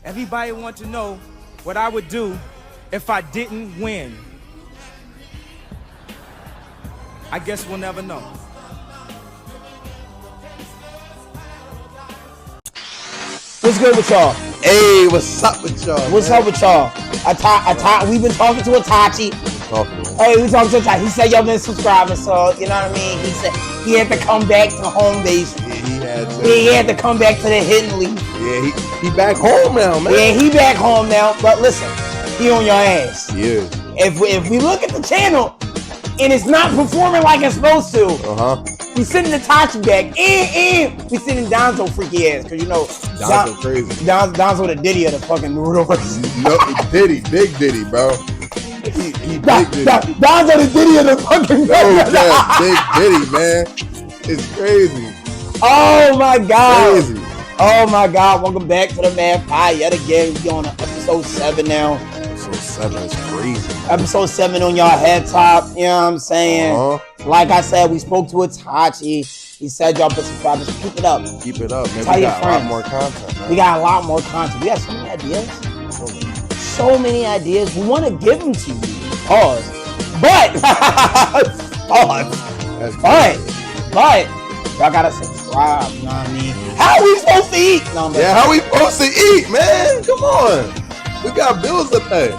Everybody wants to know what I would do if I didn't win. I guess we'll never know. What's good with y'all? Hey, what's up with y'all? What's up with y'all? We've been talking to Itachi. Hey, we talking to Itachi. He said y'all been subscribing, so you know what I mean. He said he had to come back to home base. Yeah, he had to. He had to come back to the hidden league. Yeah, he back home now, man. Yeah, he back home now. But listen, he on your ass. Yeah. If we look at the channel and it's not performing like it's supposed to, we sending Itachi back, and we sending Donzo freaky ass, cause you know Donzo crazy. Donzo the Diddy of the fucking Naruto verse. No, Diddy, big Diddy, bro. He big Diddy. Donzo the Diddy of the fucking big Diddy, man. It's crazy. Oh my god. Crazy. Oh my god. Welcome back to the Mad Pie yet again. We on episode 7 now. Episode 7 is crazy. Episode 7 on y'all head top. You know what I'm saying? Like I said, we spoke to Itachi. He said y'all put subscribers. Keep it up. Keep it up, man. Tell We your got friends. a lot more content, man. We got a lot more content. We have so many ideas. So many ideas. We want to give them to you. Pause. But pause. But y'all gotta subscribe. You know what I mean? How are we supposed to eat? No, yeah, how we supposed to eat, man? Come on. We got bills to pay.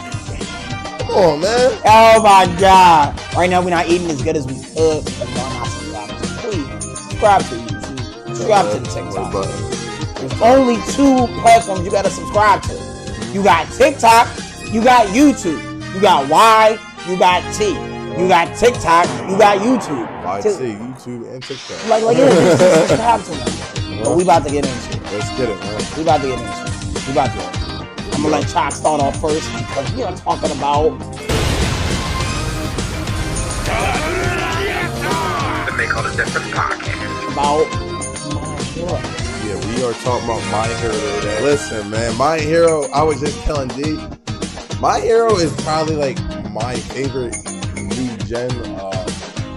Come on, man. Oh my god. Right now we're not eating as good as we could. But y'all not subscribing. So please subscribe to YouTube. Subscribe to the TikTok. There's only 2 platforms you gotta subscribe to. You got TikTok, you got YouTube. You got Y, you got T. You got TikTok, you got YouTube. YT, YouTube, and TikTok. Like yeah, just subscribe to them. But we about to get into it. Let's get it, man. We about to get into it. We about to get into it. I'm gonna let Chop start off first because we are talking about The Make All the Difference podcast. about My Hero. Yeah, we are talking about My Hero today. Listen, man, My Hero, I was just telling D, My Hero is probably like my favorite new gen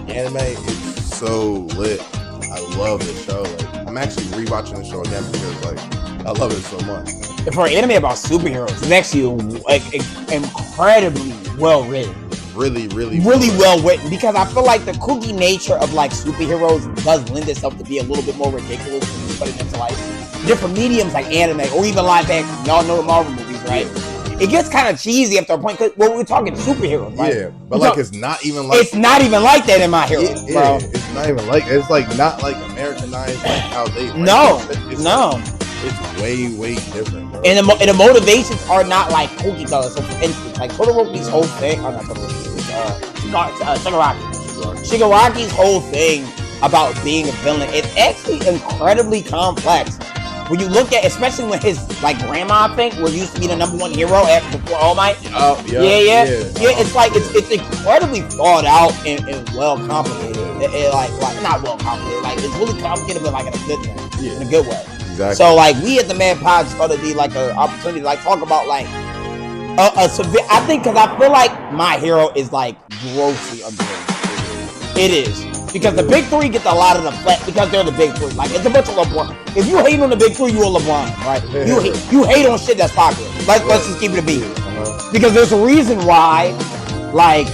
anime. It's so lit. I love the show. Like, I'm actually rewatching the show again because like I love it so much. For an anime about superheroes, it's actually like incredibly well written. Really well written, because I feel like the kooky nature of like superheroes does lend itself to be a little bit more ridiculous when you put it into like different mediums like anime or even live action. Y'all know the Marvel movies, right? Yeah. It gets kind of cheesy after a point because we're talking superheroes, right? Yeah, but like it's not even like that in My Hero, bro. It's not even like it's like not like Americanized like how they no. It's way different, bro. And the motivations are not like cookie colors. So for instance, like Todoroki's whole thing, not Todoroki, Shigaraki's whole thing about being a villain, it's actually incredibly complex. When you look at, especially when his like grandma, I think, used to be the #1 hero before All Might. Yeah. It's like it's incredibly thought out and well complicated. Like not well complicated. Like it's really complicated, but like in a good way. In a good way. Exactly. So like we at the Mad Pod just thought it'd be like an opportunity to like talk about like a severe. I think because I feel like My Hero is like grossly underrated. It is. Because the big 3 get a lot of the flat because they're the big 3. Like it's a bunch of LeBron. If you hate on the big 3, you a LeBron, right? You hate on shit that's popular. Let's just keep it a beat. Because there's a reason why, like,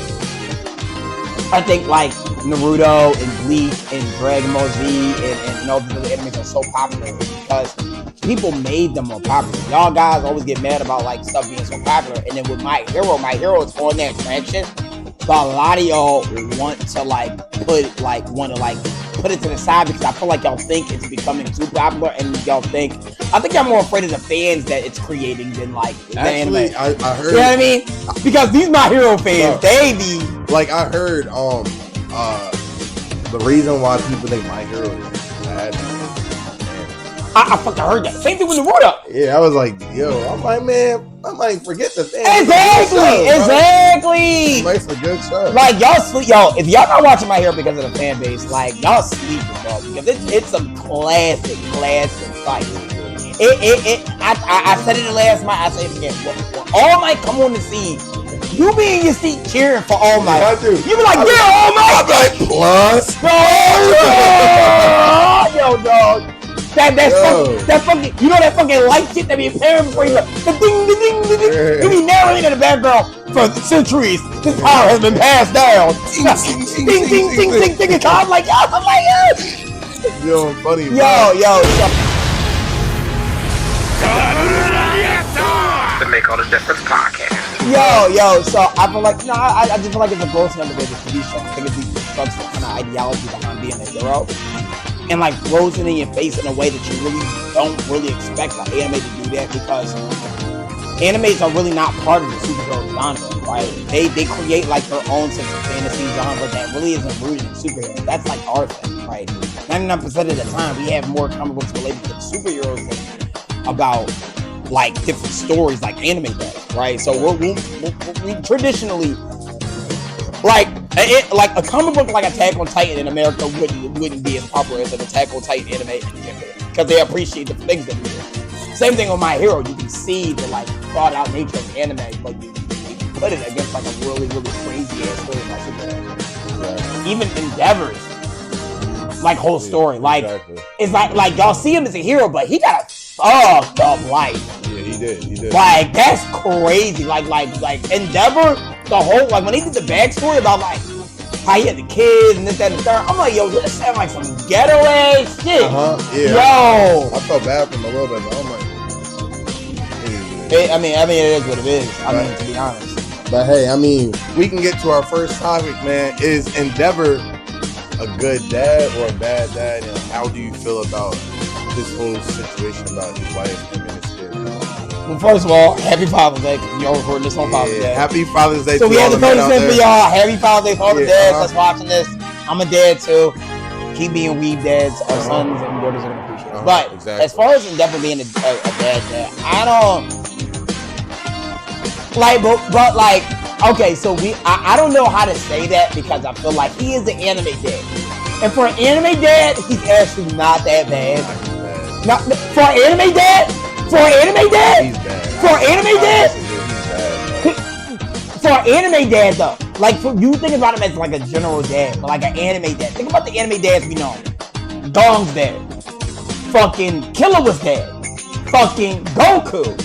I think like Naruto and Bleach and Dragon Ball Z and all the other animes are so popular because people made them more popular. Y'all guys always get mad about like stuff being so popular, and then with My Hero is on that traction. But a lot of y'all want to put it to the side because I feel like y'all think it's becoming too popular, and I think y'all more afraid of the fans that it's creating than like the anime. I heard. You know what I mean? Because these My Hero fans, they be like, I heard the reason why people think My Hero is bad. I fucking heard that. Same thing with Naruto. Yeah, I was like, yo, I'm like, man, I might forget the thing. Exactly. It's a good show. Like y'all sleep, if y'all not watching My Hero because of the fan base, like y'all sleeping, bro. Because it's some classic fights. I said it last night. I say it again. When All Might come on the scene, you be in your seat cheering for All Might. Yeah, I do. You be like, yeah, All Might. I'm like, plus. Yo, dog. That fucking, you know that fucking light shit that be appearing before you go, the ding, the ding, the ding. You be narrating in the background for centuries. This power has been passed down. Ding, ding, ding, ding, ding, ding. I'm like, Yo, funny. Yo. The Make All the Difference podcast. Yo, so I feel like, I just feel like it's a grossly underrated TV show. I think it deconstructs the kind of ideology behind being a hero and like throws it in your face in a way that you really don't really expect like anime to do that, because animes are really not part of the superhero genre, right? They create like their own sense of fantasy genre that really isn't rooted in superheroes. That's like our thing, right? 99% of the time we have more comic books related to the superheroes than about like different stories like anime does, right? So we traditionally like a comic book like Attack on Titan in America wouldn't be as popular as an Attack on Titan anime in Japan, because they appreciate the things that we do. Same thing with My Hero. You can see the like thought out nature of anime, but you put it against like a really crazy ass story about superheroes. Right. Even Endeavor's like whole story, like it's like y'all see him as a hero, but he got a fucked up life. Yeah, he did. Like that's crazy. Like Endeavor, the whole like when he did the backstory about like how he had the kids and this, that, and the third. I'm like, yo, this sound like some ghetto ass shit. Yeah. Yo. I felt bad for him a little bit, but I'm like, I mean, it is what it is. I mean, to be honest. But hey, I mean, we can get to our first topic, man. Is Endeavor a good dad or a bad dad? And how do you feel about this whole situation about his wife and his kids? Well, first of all, happy Father's Day. Y'all recording this on Father's Day. Happy Father's Day. So we had to throw this in for y'all. Happy Father's Day for all the dads that's watching this. I'm a dad too. Keep being weeb dads. Our sons and daughters are gonna appreciate it. But as far as Endeavor being a bad dad, I don't like. But like, okay, so I don't know how to say that, because I feel like he is an anime dad, and for an anime dad, he's actually not that bad. Not for an anime dad. For an anime dad? He's bad. For an anime dad? For an anime dad, though. Like, you think about him as like a general dad, but like an anime dad. Think about the anime dads we know. Dong's dad. Fucking Killer was dad. Fucking Goku.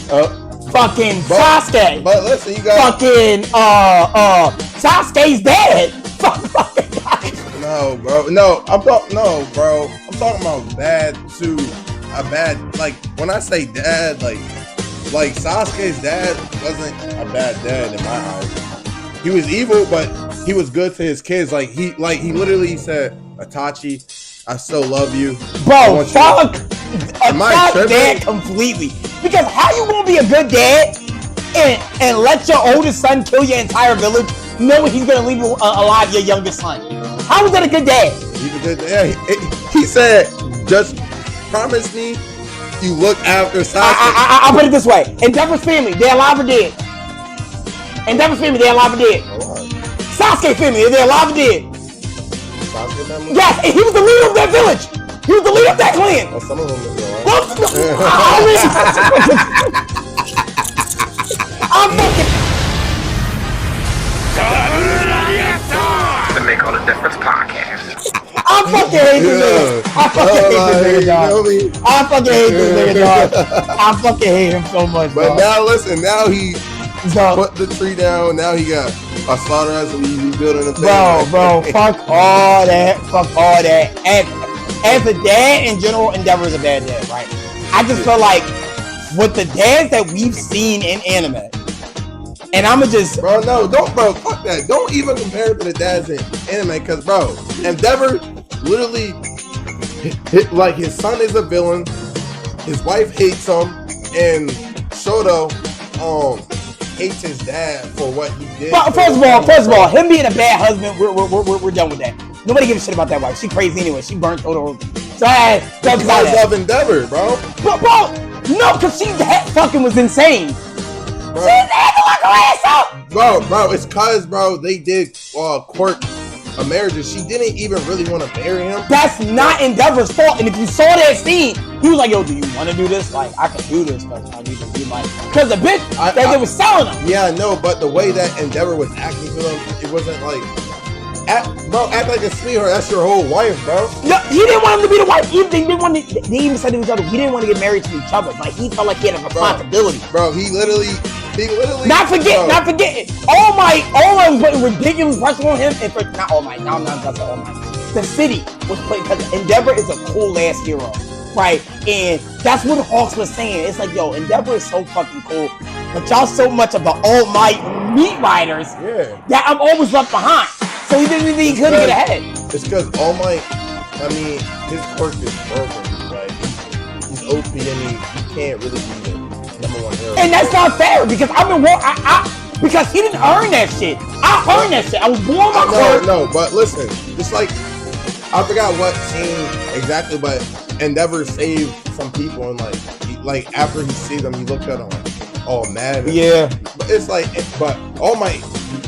Fucking Sasuke. But listen, you got fucking Sasuke's dad. No, bro. No, I'm talking about bad to a bad, like when I say dad, like Sasuke's dad wasn't a bad dad in my eyes. He was evil, but he was good to his kids. Like he literally said, Itachi, I still love you. Bro, fuck dad completely. Because how you gonna be a good dad and let your oldest son kill your entire village, knowing he's gonna leave alive your youngest son? How is that a good dad? He's a good dad. He said, just promise me you look after Sasuke. I'll put it this way. Endeavor's family, they're alive or dead. Endeavor's family, they're alive or dead. Sasuke family, they're alive or dead. Sasuke family? Yes, and he was the leader of that village. He was the leader of that clan. Well, some of them is alive. I'm fucking... The Make All the Difference podcast. I fucking hate this nigga. I fucking hate this nigga, dog. I fucking hate this nigga, dog. I fucking hate him so much, But dog. now listen, now he put the tree down. Now he got a slaughterhouse and he's building a thing. Bro, fuck all that. Fuck all that. And as a dad in general, Endeavor is a bad dad, right? I just feel like with the dads that we've seen in anime, and I'ma just... Bro, fuck that. Don't even compare it to the dads in anime, because, bro, Endeavor literally, like, his son is a villain, his wife hates him, and Shoto, hates his dad for what he did. But first of all, him being a bad husband, we're done with that. Nobody gives a shit about that wife. She crazy anyway. She burnt Shoto. So that's because of Endeavor, bro. Bro, no, because she fucking was insane. Bro. She's acting like her ass up. Bro, it's cause, bro, they did court a marriage. She didn't even really want to marry him. That's not Endeavor's fault. And if you saw that scene, he was like, yo, do you want to do this? Like, I can do this, but I need to be like... Because the bitch they was selling him. Yeah, I know, but the way that Endeavor was acting to them, it wasn't like act like a sweetheart. That's your whole wife, bro. No, he didn't want him to be the wife. They even said to each other, he didn't want to get married to each other. Like he felt like he had a responsibility. Bro, he literally. Not forgetting. All Might was putting ridiculous pressure on him, and for not All Might. No, not All Might. The city was putting because Endeavor is a cool ass hero, right? And that's what Hawks was saying. It's like, yo, Endeavor is so fucking cool, but y'all so much of the All Might meat riders that I'm always left behind. So he couldn't get ahead. It's because All Might, I mean, his quirk is broken. Like he's OP and he can't really be the #1 hero. And that's not fair because I've been because he didn't earn that shit. I earned that shit. I was born my quirk. No, but listen, just like I forgot what scene exactly, but Endeavor saved some people and like after he saved them, he looked at them like all mad. Yeah. But it's like, but All Might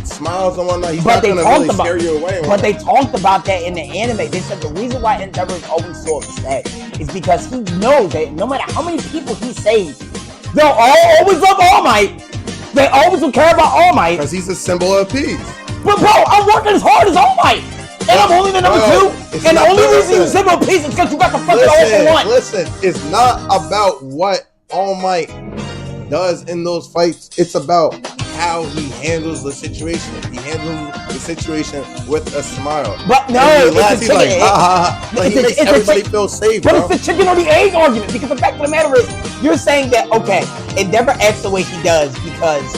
smiles and whatnot. He's but not gonna really scare you away. But they talked about that in the anime. They said the reason why Endeavor is always so upset is because he knows that no matter how many people he saves, they'll always love All Might. They always will care about All Might. Because he's a symbol of peace. But bro, I'm working as hard as All Might. And I'm only the number 2. And the only reason you symbol of peace is because you got the fucking all for one. Listen, it's not about what All Might does in those fights. It's about how he handles the situation. He handles the situation with a smile. But no, it's a chicken. Like he makes everybody feel safe, but bro. it's the chicken or the egg argument because the fact of the matter is, you're saying that okay, Endeavor acts the way he does because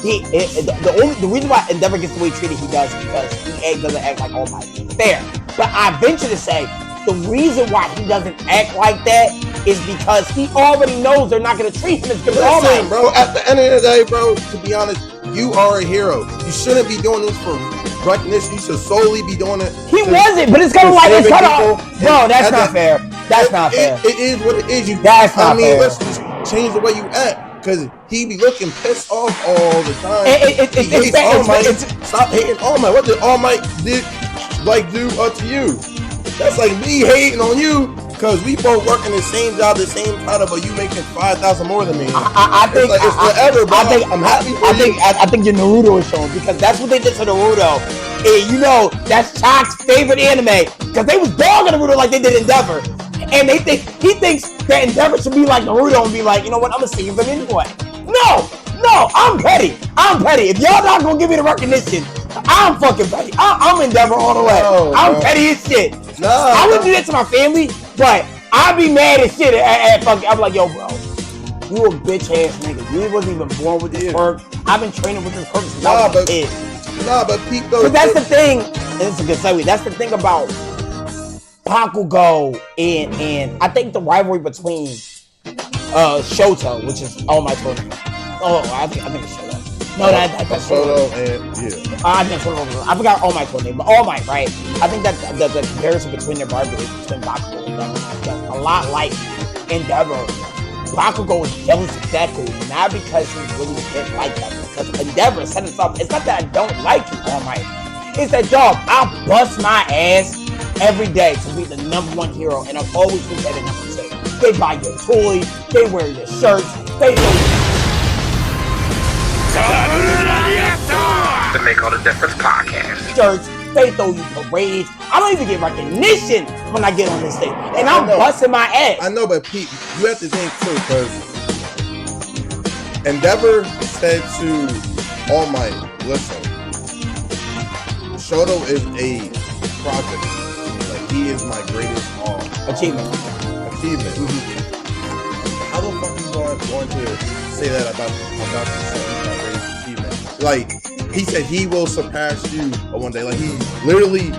the reason why Endeavor gets the way treated he does because he doesn't act like All Might. Fair, but I venture to say the reason why he doesn't act like that is because he already knows they're not going to treat him as good as All Might. Bro, at the end of the day, bro, to be honest, you are a hero. You shouldn't be doing this for recognition. You should solely be doing it. He wasn't, but it's kind of like it's kind of. Bro, that's not fair. That's not fair. It is what it is. That's not fair. Let's just change the way you act. Because he be looking pissed off all the time. He hates All Might. Stop hating All Might. What did All Might do to you? That's like me hating on you because we both work in the same job, the same title, but you making 5,000 more than me. I think it's whatever, bro. I'm happy for you. I think your Naruto is showing because that's what they did to Naruto. And you know that's Chuck's favorite anime because they was dogging Naruto like they did Endeavor. And he thinks that Endeavor should be like Naruto and be like, you know what, I'm gonna save him anyway. No, I'm petty. If y'all not gonna give me the recognition, I'm fucking petty. I'm Endeavor all the way. I'm petty as shit. I wouldn't do that to my family, but I'd be mad as shit at fucking. I'm like, yo, bro, you a bitch ass nigga. You wasn't even born with this quirk. I've been training with this quirk since I was a kid. But people. But that's the thing. And it's a good segue. That's the thing about Bakugo and I think the rivalry between Shoto, which is All Might tournament. I think it's Shoto. No, that's Shoto and yeah. I think Shoto. I forgot All Might tournament, but All Might, right? I think that the comparison between the rivalry between Bakugo and Endeavor, a lot like Endeavor. Bakugo is jealous of Deku, not because he really didn't like that. Because Endeavor set himself. It's not that I don't like you, All Might. It's that dog. I bust my ass every day to be the #1 hero, and I've always been at #2. They buy your toys, they wear your shirts, they do The Make All the Difference podcast. shirts, they throw you parades. I don't even get recognition when I get on this thing, and I'm busting my ass. I know, but Pete, you have to think too, because Endeavor said to All Might, listen, Shoto is a project. Like, he is my greatest achievement. How the fuck are you going to say that about my greatest achievement? Like, he said he will surpass you one day. Like, he literally,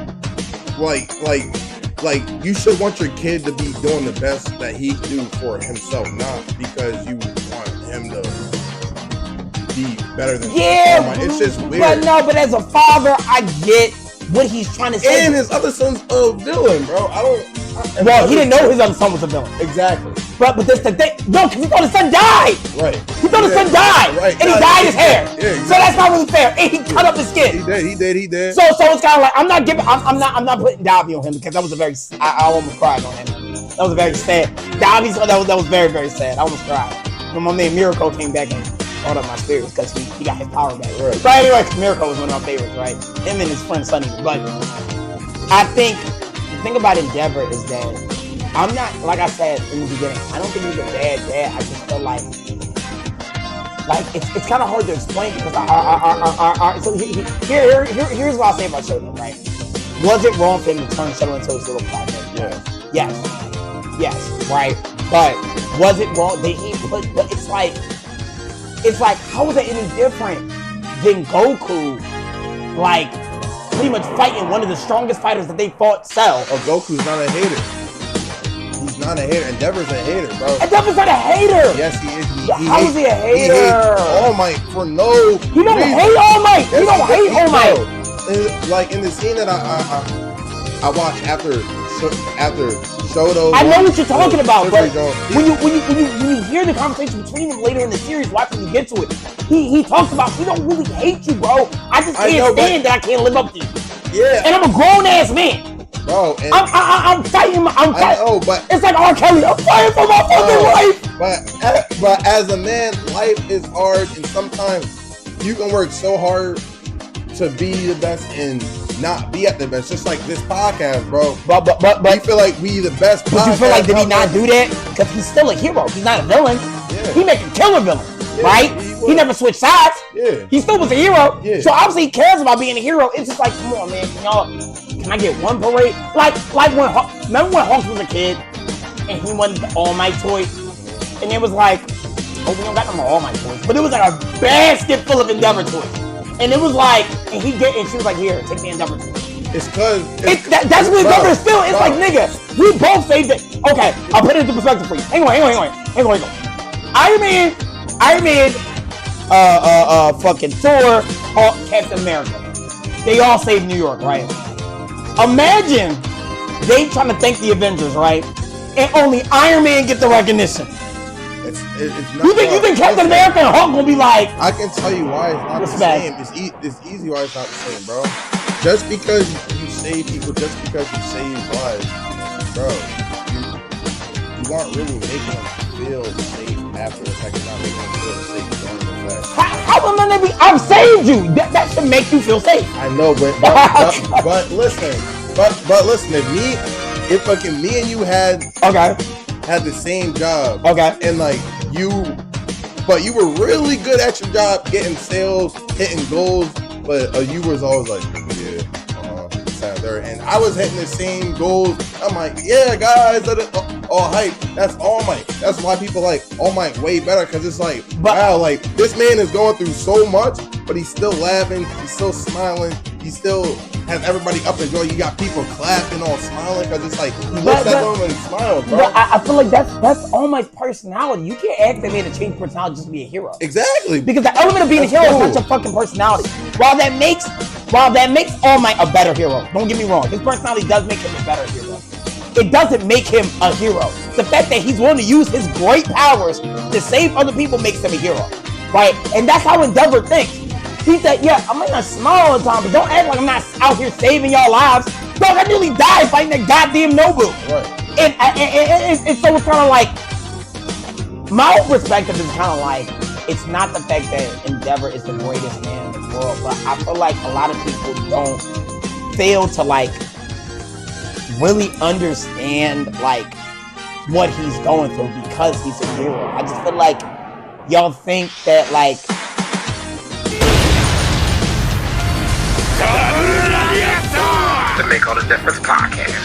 like you should want your kid to be doing the best that he can do for himself, not because you want him to be better than it's just weird. But as a father, I get what he's trying to say. And his other son's a villain, bro. Well, he didn't know his other son was a villain. Exactly. But that's the thing. No, because he thought his son died. Right. He thought his son died. Right. And he dyed his hair. Yeah, exactly. So that's not really fair. And he cut up his skin. He did. So it's kind of like I'm not putting Davi on him because that was a very I almost cried on him. That was a very sad. Davi's that was very, very sad. I almost cried. When my man Miracle came back and brought up my spirits because he got his power back. Right. But anyway, Mirko was one of my favorites, right? Him and his friend Sonny. But I think the thing about Endeavor is that I'm not, like I said in the beginning, I don't think he's a bad dad. I just feel like it's kind of hard to explain because so here's what I'll say about Shoto, right? Was it wrong for him to turn Shoto into his little project? Yes, right? But was it wrong? Did he put, but it's like, how is that any different than Goku, like, pretty much fighting one of the strongest fighters that they fought, Cell? Oh, Goku's not a hater. He's not a hater. Endeavor's a hater, bro. Endeavor's not a hater! Yes, he is. How is he a hater? He hates All Might for no He don't reason. hate All Might! Yes, He don't hate All Might! Like, in the scene that I watched after Shoto. I know what you're talking about, but he- when you hear the conversation between them later in the series, watching you get to it, he talks about he don't really hate you, bro. I just can't stand that I can't live up to you. Yeah. And I'm a grown ass man. Bro, and I'm fighting. I'm fighting. I know, but It's like R. Kelly. I'm fighting for my fucking life. But as a man, life is hard, and sometimes you can work so hard to be the best and not be at the best. Just like this podcast, bro. But I feel like we the best. But you feel like did he out not there. do that? Because he's still a hero. He's not a villain. Yeah. He make a killer villain, Yeah, right? he He was. never switched sides. Yeah. He still was a hero. Yeah. So obviously he cares about being a hero. It's just like, come on, man, can I get one parade? Like when remember when Hawks was a kid and he wanted the All Might toy, and it was like, oh, we don't got no more All Might toys, but it was like a basket full of Endeavor toys, and it was like, and she was like, here, take the Endeavor toy. It's cause That's what Endeavor is still. It's bro. like, nigga, we both saved it. Okay, I'll put it into perspective for you. Hang on. Iron Man, fucking Thor, Hulk, Captain America. They all saved New York, right? Imagine they trying to thank the Avengers, right? And only Iron Man get the recognition. It's not. You think Captain America and Hulk gonna be like, I can tell you why it's not Respect. the same. It's easy why it's not the same, bro. Just because you save people, just because you save lives, bro, you aren't really making them feel safe after the fact. You're not making them feel safe during the fact. how am I gonna be? I've saved you. That should make you feel safe. I know, but listen, if fucking me and you had the same job, and like but you were really good at your job, getting sales, hitting goals, but you was always like, and I was hitting the same goals. I'm like, yeah, guys, all hype. That's All Might. That's why people like All Might way better, because it's like, wow, like this man is going through so much, but he's still laughing, he's still smiling, he still has everybody up and joy. You got people clapping, all smiling, because it's like he looks at them and smiles, bro. But I feel like that's All Might's personality. You can't ask that man to change personality just to be a hero. Exactly. Because the element of being a hero is not your fucking personality. While that makes All Might a better hero, don't get me wrong, his personality does make him a better hero. It doesn't make him a hero. The fact that he's willing to use his great powers to save other people makes him a hero, right? And that's how Endeavor thinks. He said, yeah, I might not smile all the time, but don't act like I'm not out here saving y'all lives. Dog, I nearly died fighting that goddamn Nobu. Right. And so it's kind of like, my perspective is kind of like, it's not the fact that Endeavor is the greatest man in the world, but I feel like a lot of people don't fail to like really understand like what he's going through because he's a hero. I just feel like y'all think that like The Make All the Difference podcast.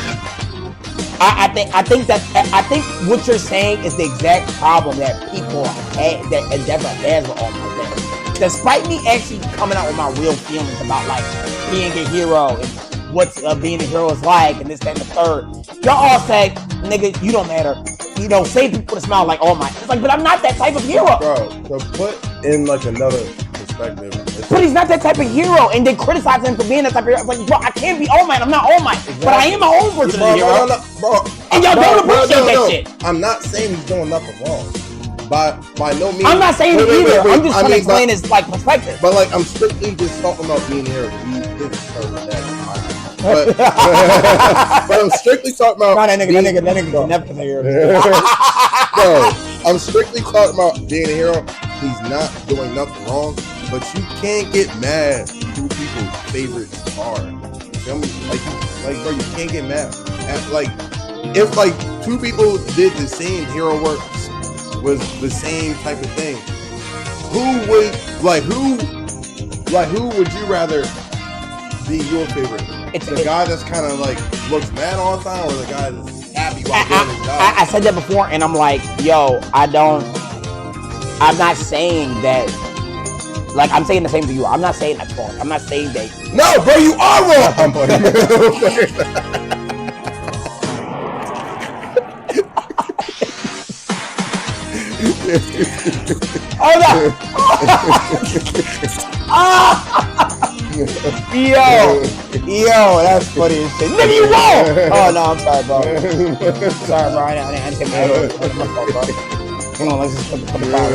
I think what you're saying is the exact problem that people had, that Endeavor has with All Might. Despite me actually coming out with my real feelings about like being a hero and what's being a hero is like, and this, that, and the third, y'all all say, nigga, you don't matter. You know, save people to smile like All Might. It's like, but I'm not that type of hero. Bro, to put in like another perspective. But he's not that type of hero, and they criticize him for being that type of hero. It's like, bro, I can't be All Might. I'm not All Might, but I am my own version of the hero. Bro, and y'all don't appreciate that shit. I'm not saying he's doing nothing wrong. By no means. I'm not saying it either. I'm just trying to explain but, his like perspective. But like, I'm strictly just talking about being here. He is perfect. But I'm strictly talking about. That nigga never can hear. Bro, I'm strictly talking about being a hero. he's not doing nothing wrong, but you can't get mad who people's favorites are. You feel me? Like bro, you can't get mad. And, like, if like two people did the same hero work, was the same type of thing, who would you rather be your favorite? The guy that's kind of like looks mad all the time, or the guy that's happy while doing his job? I said that before, and I'm like, yo, I'm not saying that. Like, I'm saying the same to you. I'm not saying that's wrong. I'm not saying that. No, bro, you are wrong. I'm Hold on. Yo, that's funny as shit. Nigga, you wrong. Oh no, I'm sorry, bro. Sorry, bro. I didn't take my fault, bro. Hold on, let's just put the power.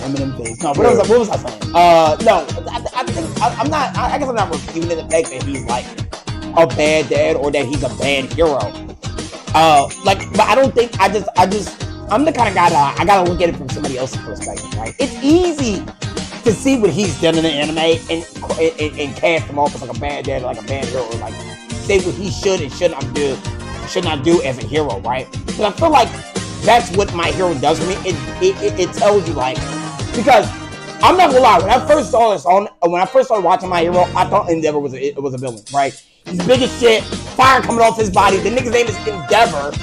Eminem face. No, what was I saying? No, I think I'm not. I guess I'm not refuting the fact that he's like a bad dad or that he's a bad hero. But I don't think I'm the kind of guy that I gotta look at it from somebody else's perspective, right? It's easy to see what he's done in the anime and cast him off as like a bad dad or like a bad hero, or like say what he should and should not do as a hero, right? But I feel like that's what My Hero does for me. It tells you, like, because I'm not gonna lie, when I first started watching My Hero, I thought Endeavor was a villain, right? He's big as shit, fire coming off his body. The nigga's name is Endeavor.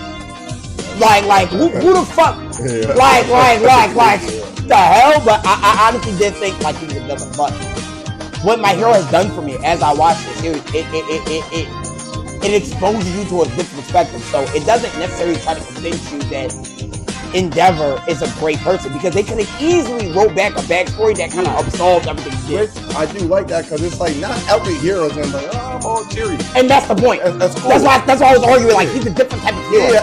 Like who the fuck? Yeah. Like the hell? But I honestly did think like he was a villain. But what My Hero has done for me as I watch this series, it exposes you to a different perspective. So it doesn't necessarily try to convince you that Endeavor is a great person, because they could have easily wrote back a backstory that kind of absolved everything he did. I do like that, because it's like not every hero is gonna be like, oh, I'm all cheery. And that's the point. That's cool. That's why I was arguing, like, he's a different type of hero.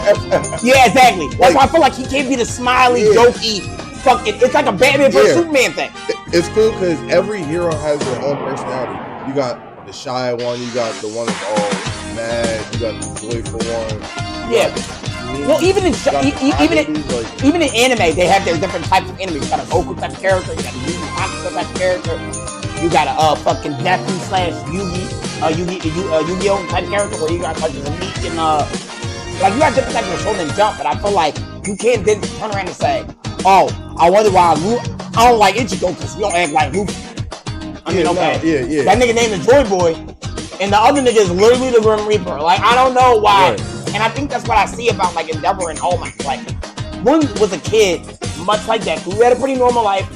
Yeah, exactly. That's why I feel like he can't be the smiley, jokey, fucking. It's like a Batman versus Superman thing. It's cool because every hero has their own personality. You got the shy one, you got the one that's all mad, you got the joyful one. Well, even in anime, they have their different types of enemies. You got a Goku type of character, you got a Yu Hakusho type of character, you got a fucking Deku / Yu-Gi-Oh type of character, where you got like the meat and like you got different types of Shonen Jump. But I feel like you can't then turn around and say, oh, I wonder why I don't like Ichigo because he don't act like Luffy. I mean, okay, that nigga named the Joy Boy, and the other nigga is literally the Grim Reaper. Like, I don't know why. Right. And I think that's what I see about like Endeavor and All Might. Like, one was a kid, much like that, who had a pretty normal life,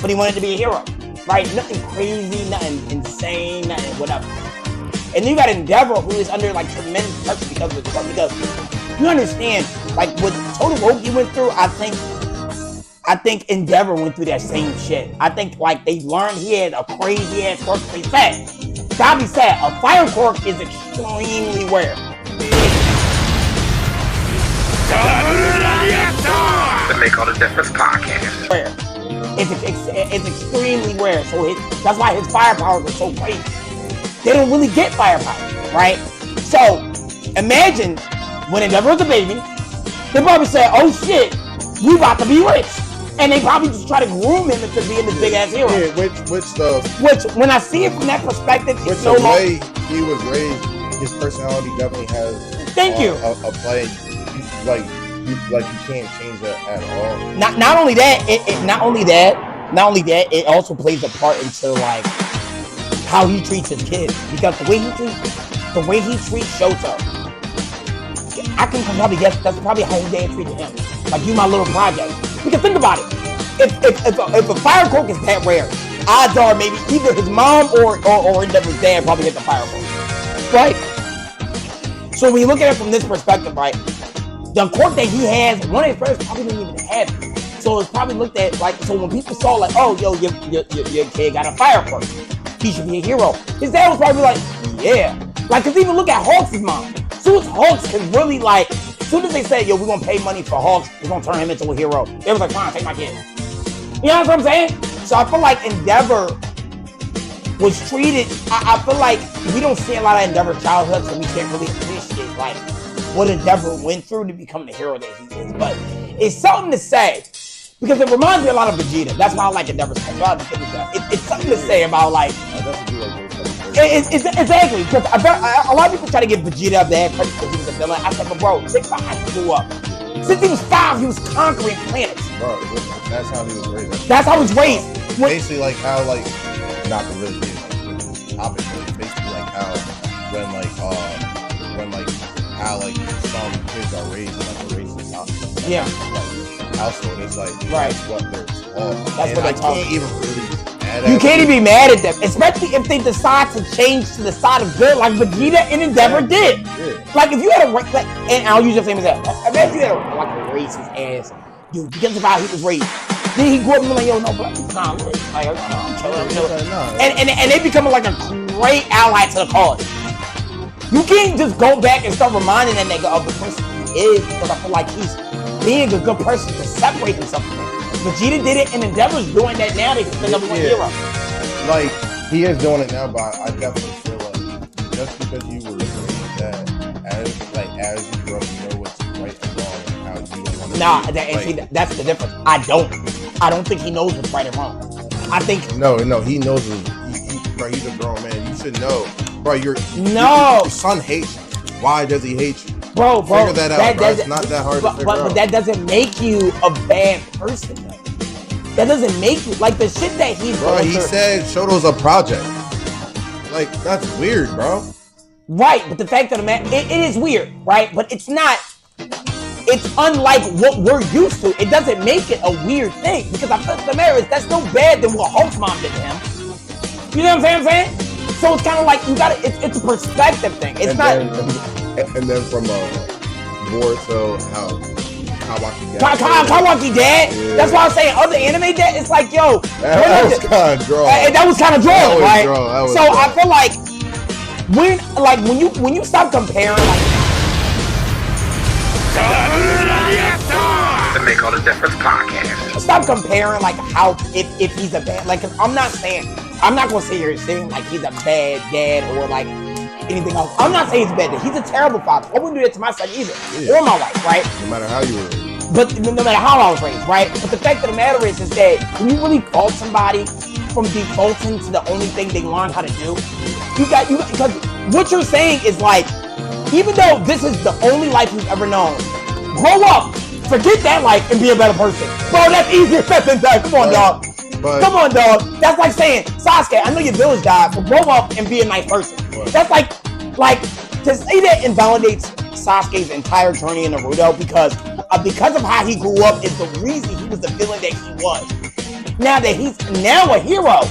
but he wanted to be a hero, right? Nothing crazy, nothing insane, nothing whatever. And then you got Endeavor, who is under like tremendous pressure because of it. Because you understand, like what Todoroki went through, I think Endeavor went through that same shit. I think like they learned he had a crazy ass quirk. They said, gotta be said, a fire quirk is extremely rare. The Make All the Difference podcast. Rare. It's extremely rare. So that's why his firepowers are so crazy. They don't really get firepower, right? So imagine when Endeavor was a baby, they probably said, "Oh shit, we about to be rich," and they probably just try to groom him into being this big ass hero. Yeah, which when I see it from that perspective, it's no longer. The way he was raised, his personality definitely has. Thank you. A play. Like you can't change that at all. Not only that, it also plays a part into like how he treats his kids, because the way he treats Shoto, I can probably guess that's probably how his dad treated him. Like, you my little project. Because think about it, if a fire quirk is that rare, odds are maybe either his mom or Endeavor's dad probably hit the fire quirk, right? So when you look at it from this perspective, right? The quirk that he has, one of his parents probably didn't even have it. So it's probably looked at like, so when people saw like, oh, yo, your kid got a fire quirk, he should be a hero. His dad was probably like, yeah. Like, cause even look at Hawks' mom. Soon as Hawks can really like, as soon as they say, yo, we're gonna pay money for Hawks, we're gonna turn him into a hero. They was like, fine, take my kid. You know what I'm saying? So I feel like Endeavor was treated, I feel like we don't see a lot of Endeavor's childhood, so we can't really appreciate like what Endeavor went through to become the hero that he is. But it's something to say because it reminds me a lot of Vegeta. That's why I like Endeavor's fight. It's something to say about like. Exactly, because a lot of people try to give Vegeta up there credit because he was a villain. I said, but bro, think about how he grew up. Since he was 5, he was conquering planets. Bro, that's how he was raised. That's how he was raised. Basically, like how, like, not to really get like the topic, but it's basically like how when how like some kids are raised in like a racist household. Yeah. Like, household is like right. That's what they're taught. That's and what they're taught. Can't even really. You can't even be mad at them, especially if they decide to change to the side of good, like Vegeta and Endeavor did. Yeah. Like if you had and I'll use your same example. Imagine you had a racist ass dude because of how he was raised. Then he grew up and be like, yo, no, but nah, like, I'm chilling. And they become like a great ally to the cause. You can't just go back and start reminding that nigga of the person he is because I feel like he's being a good person to separate himself from it. Vegeta did it and Endeavor's doing that now. They can number one hero. Like, he is doing it now, but I definitely feel like just because you were raised that, as you grow up, you know what's right and wrong and how you don't want to that's the difference. I don't think he knows what's right and wrong. I think no, he knows. Bro, he's a grown man. You should know, bro. Your son hates you. Why does he hate you? Bro, figure that out, bro. It's not that hard to figure out. But that doesn't make you a bad person, though. That doesn't make you, like, the shit that he's bro, he said Shoto's a project. Like, that's weird, bro. Right, but the fact of the matter, it is weird, right? But it's not, it's unlike what we're used to. It doesn't make it a weird thing. Because the fact of the matter is, that's no bad than what Hulk's mom did to him. You know what I'm saying? So it's kind of like, you gotta, it's a perspective thing. It's and then from Boruto, how Kawaki dad. Yeah. That's why I'm saying other anime dad. It's like, yo, that was kind of drawn. That was kind of drawn, right? So drawn. I feel like when you stop comparing, like, the Make All the Difference podcast. Stop comparing like how if he's a bad, like, I'm not gonna say you're saying like he's a bad dad or like anything else. I'm not saying he's a bad dad. He's a terrible father. I wouldn't do that to my son either, or my wife, right? No matter how you were raised. But no matter how I was raised, right? But the fact of the matter is that when you really fault somebody from defaulting to the only thing they learned how to do, because what you're saying is like, even though this is the only life you've ever known, grow up, forget that life, and be a better person. Bro, that's easier said than done. Come on, dog. Come on, dog. That's like saying, Sasuke, I know your village died, but grow up and be a nice person. That's like to say that invalidates Sasuke's entire journey in Naruto because of how he grew up is the reason he was the villain that he was. Now that he's now a hero,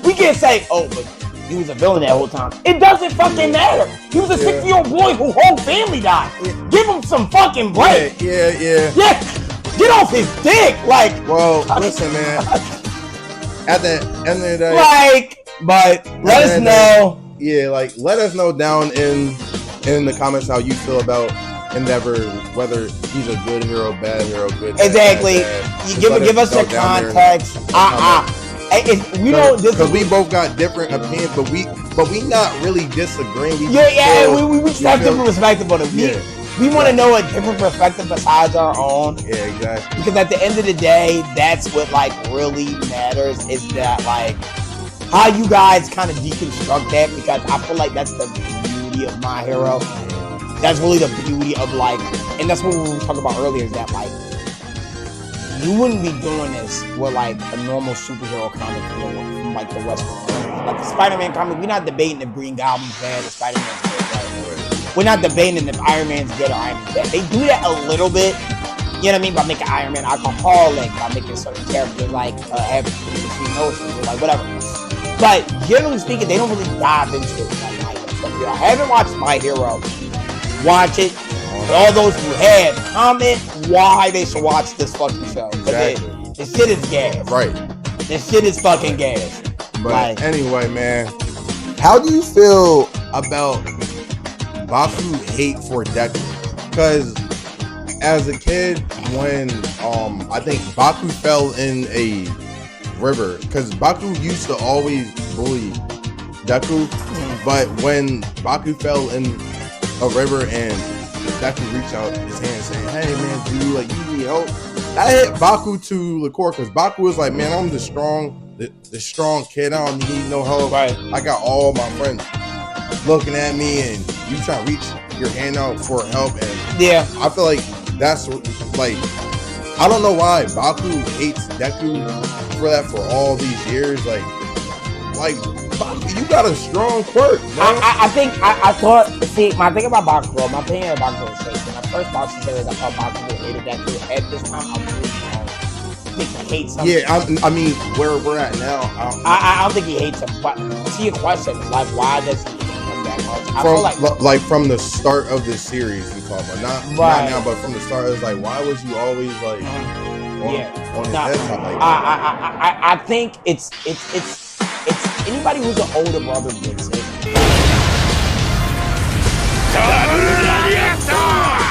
we can't say, oh, but he was a villain that whole time. It doesn't fucking matter. He was a 6-year-old boy whose whole family died. Give him some fucking break. Yeah. Get off his dick. Like, well, listen, man. At the end of the day, but let us know. Yeah, let us know down in the comments how you feel about Endeavor, whether he's a good hero, bad hero, good. Exactly. Bad. Give us the context. We know this because we both got different opinions, but we not really disagreeing. We just have different perspective on it. We want to know a different perspective besides our own. Yeah, exactly. Because at the end of the day, that's what really matters is that how you guys kind of deconstruct that, because I feel like that's the beauty of My Hero. That's really the beauty of and that's what we were talking about earlier is that you wouldn't be doing this with a normal superhero comic from the Western world. Like the Spider-Man comic, we're not debating if Green Goblin's bad or Spider-Man's good. We're not debating if Iron Man's good or Iron Man's bad. They do that a little bit, you know what I mean, by making Iron Man alcoholic, by making certain characters have between notions or whatever. But generally speaking, they don't really dive into it. If you haven't watched My Hero, watch it. For all those who have, comment why they should watch this fucking show. Exactly. This shit is gas. Right. This shit is fucking gas. But anyway, man, how do you feel about Baku hate for Deku? Because as a kid, when I think Baku fell in a river, because Baku used to always bully Deku, but when Baku fell in a river and Deku reached out his hand saying, hey man, dude, like you need help. That hit Baku to the core because Baku was like, man, I'm the strong kid. I don't need no help. Right. I got all my friends looking at me, and you try to reach your hand out for help. And Yeah. I feel like that's like, I don't know why Baku hates Deku for that for all these years. Like Baku, you got a strong quirk, bro. I think I thought. See, my thing about Bakugo, my opinion about Bakugo is straight. When I first watched the series, I thought Bakugo hated Deku. At this time, I really don't think he hates him. Yeah, I mean, where we're at now, I don't think he hates him. But to your question, like, why does he hate him that much? I feel like from the start of this series, we talk about not now, but from the start, it's like, why was you always like on his head top like that? I think it's anybody who's an older brother gets it.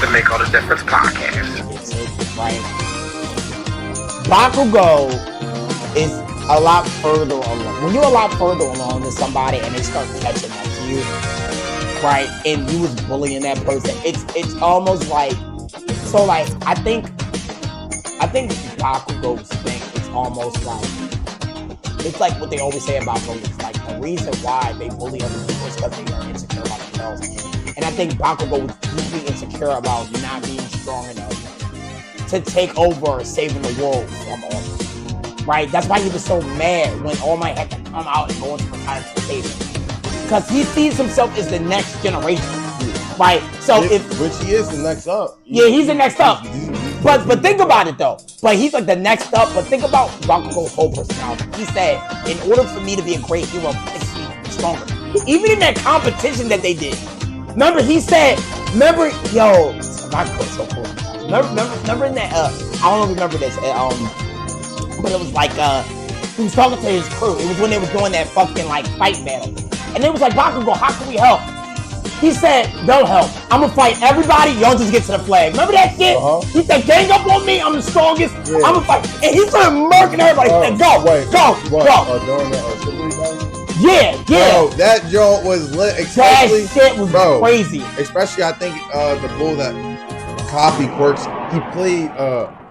The Make All the Difference podcast. Gets it, right? Bakugo is a lot further along. When you're a lot further along than somebody and they start catching up to you, right? And you was bullying that person, it's almost like, so like I think Bakugo's thing is almost like, it's like what they always say about bullies. Like the reason why they bully other people is because they are insecure about themselves. And I think Bakugo was deeply insecure about not being strong enough to take over saving the world from All Might. Right? That's why he was so mad when All Might had to come out and go into the time to save him. Because he sees himself as the next generation. Right? So which he is the next up. Yeah, he's the next up. But think about it though. But he's like the next up. But think about Bakugo's whole personality. He said, in order for me to be a great hero, I need to be stronger. Even in that competition that they did. Remember, he said, yo, Bakugo's so cool. Remember in that, I don't remember this, but it was like, he was talking to his crew. It was when they were doing that fucking like fight battle. And it was like, Bakugo, how can we help? He said, don't help. I'm gonna fight everybody. Y'all just get to the flag. Remember that shit? He said, gang up on me. I'm the strongest. Yeah. I'm gonna fight. And he started murking everybody. He said, go. During the Assembly battle? Yeah. Bro, that joint was lit. Especially, that shit was crazy. Especially, I think the bull that copy quirks, he played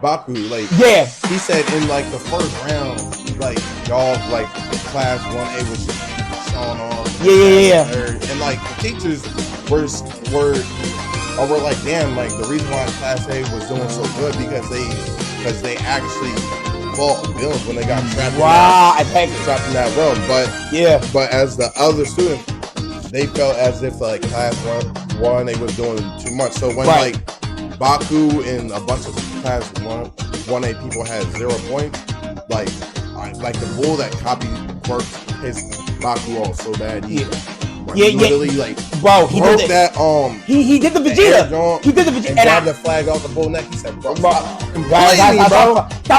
Baku. Like, yeah. He said in like the first round, like y'all like class 1A was showing off. Yeah. And like the teachers were like, damn, like the reason why Class A was doing so good because they actually fought villains when they got trapped. Wow, trapped in that world. But but as the other students, they felt as if like Class 1 they was doing too much. So when like Baku and a bunch of Class 1A people had 0 points, like the bull that copied quirks his Baku all so bad. Literally, like, bro, he broke did that. He did the Vegeta. He did the Vegeta. And grabbed the flag off the bull neck. He said, bro, stop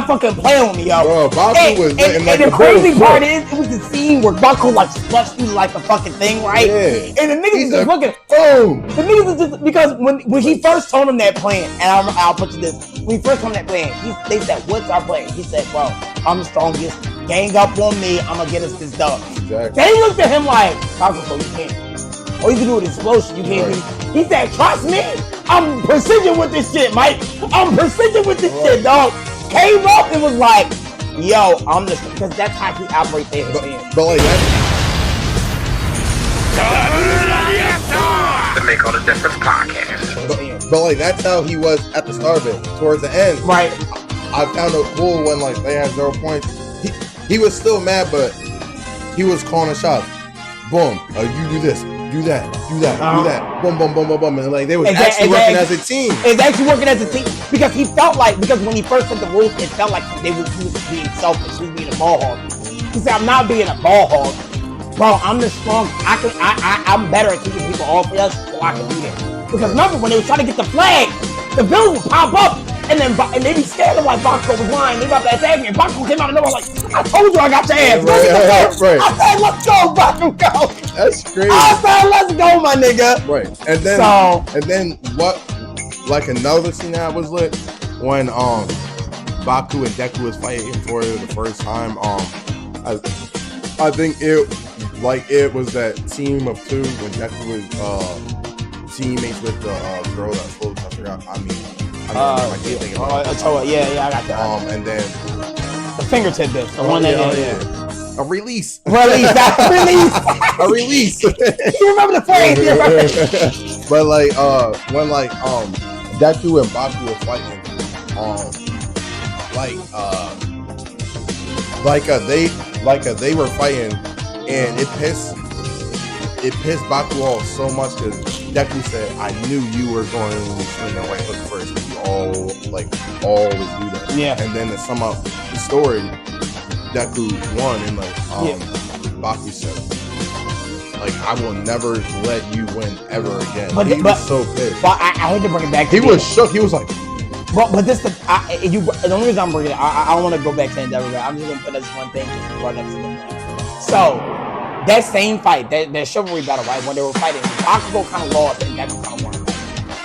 fucking playing with me, yo. Bro, Baku was and like the crazy part is, it was the scene where Baku like splashed through like the fucking thing, right? Yeah. And the niggas just looking. Boom. The niggas is just, because when he first told him that plan, and I'll put you this. When he first told him that plan, they said, what's our plan? He said, bro, I'm the strongest. Gang up on me. I'm gonna get us this dub. Exactly. They looked at him like, Bakugo, you can't. All you can do with explosion, you can't do. He said, trust me, I'm precision with this shit, Mike. I'm precision with this shit, dog. Came up and was like, yo, I'm the, because that's how he operates in his hands. But like that. The Make All the Difference podcast. But like that's how he was at the start of it. Towards the end, right? I found it cool when like they had 0 points. He was still mad, but he was calling the shots. Boom, you do this, do that, do that, do that. Boom, boom, boom, boom, boom. And like they was actually working as a team. It's actually working as a team because he felt like, because when he first set the rules, it felt like he was being selfish. He was being a ball hog. He said, I'm not being a ball hog. Bro, I'm the strong. I'm better at keeping people off of us, so I can do that. Because remember when they were trying to get the flag, the villains would pop up. And they be scared of like Bakugo was lying. They about to attack me. And Bakugo came out of nowhere like, I told you I got your ass. Right. I said, let's go, Bakugo. That's crazy. I said, let's go, my nigga. Right. And then what? Like another scene that was lit when Baku and Deku was fighting for the first time. I think it was that team of two when Deku was teammates with the girl that floats. I forgot. I mean. I can't think of it. I got that. And then The fingertip bit, the one that a release. Release. A release. You remember the phrase? But like when like Deku and Baku were fighting, they were fighting, and it pissed Baku off so much because Deku said, "I knew you were going to swing the right hook first. You always do that." Yeah. And then to sum up the story, Deku won, and Baku said, "Like, I will never let you win ever again." But he was so pissed. But I hate to bring it back. He was shook. He was like, but this the only reason I'm bringing it. I don't want to go back to Endeavor. I'm just gonna put this one thing just right next to them. So that same fight, that chivalry battle, right, when they were fighting, Bakugo kind of lost and Deku kind of won.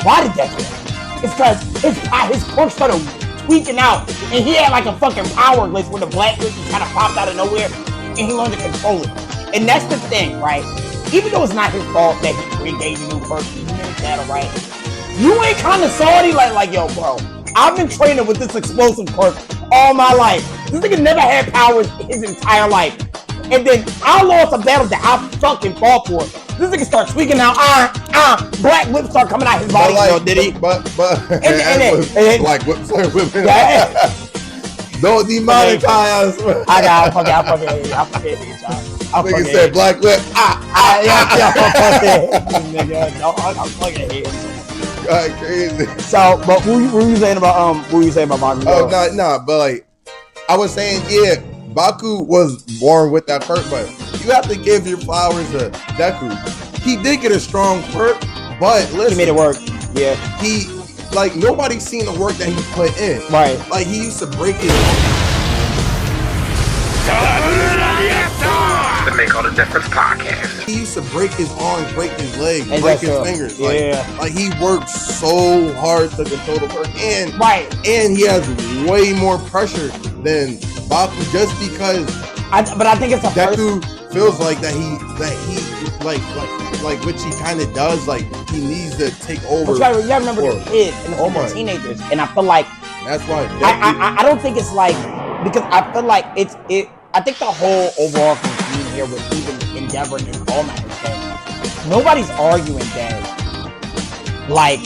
Why did Deku win? It's because his quirk started tweaking out, and he had like a fucking power glitch where the black glitch just kind of popped out of nowhere, and he learned to control it. And that's the thing, right? Even though it's not his fault that he regained a new quirk, he made battle, right? You ain't kind of salty, like, yo, bro, I've been training with this explosive quirk all my life. This nigga never had powers his entire life. And then I lost a battle that I fucking fought for. This nigga start tweaking out, black whips start coming out his body. Did he? But black whips start whipping. Yeah. Don't demonetize us. I fucking Nigga said black whip. I'm fucking hate him. God, crazy. So, but what were you saying about Baku? Oh, no, but like I was saying, yeah, Baku was born with that quirk, but you have to give your flowers to Deku. He did get a strong quirk, but listen, he made it work. Yeah. He nobody's seen the work that he put in. Right. Like he used to break his. The Make All the Difference podcast. He used to break his arms, break his legs, and break his fingers. Like he worked so hard to control the quirk, and he has way more pressure than Baku just because. But I think it's a Deku feels like that he which he kind of does. Like he needs to take over. You gotta remember they're kids and they're teenagers, and I feel like that's why. I don't think it's like because I feel like I think the whole overall conclusion here with even Endeavor and All Might is that nobody's arguing that like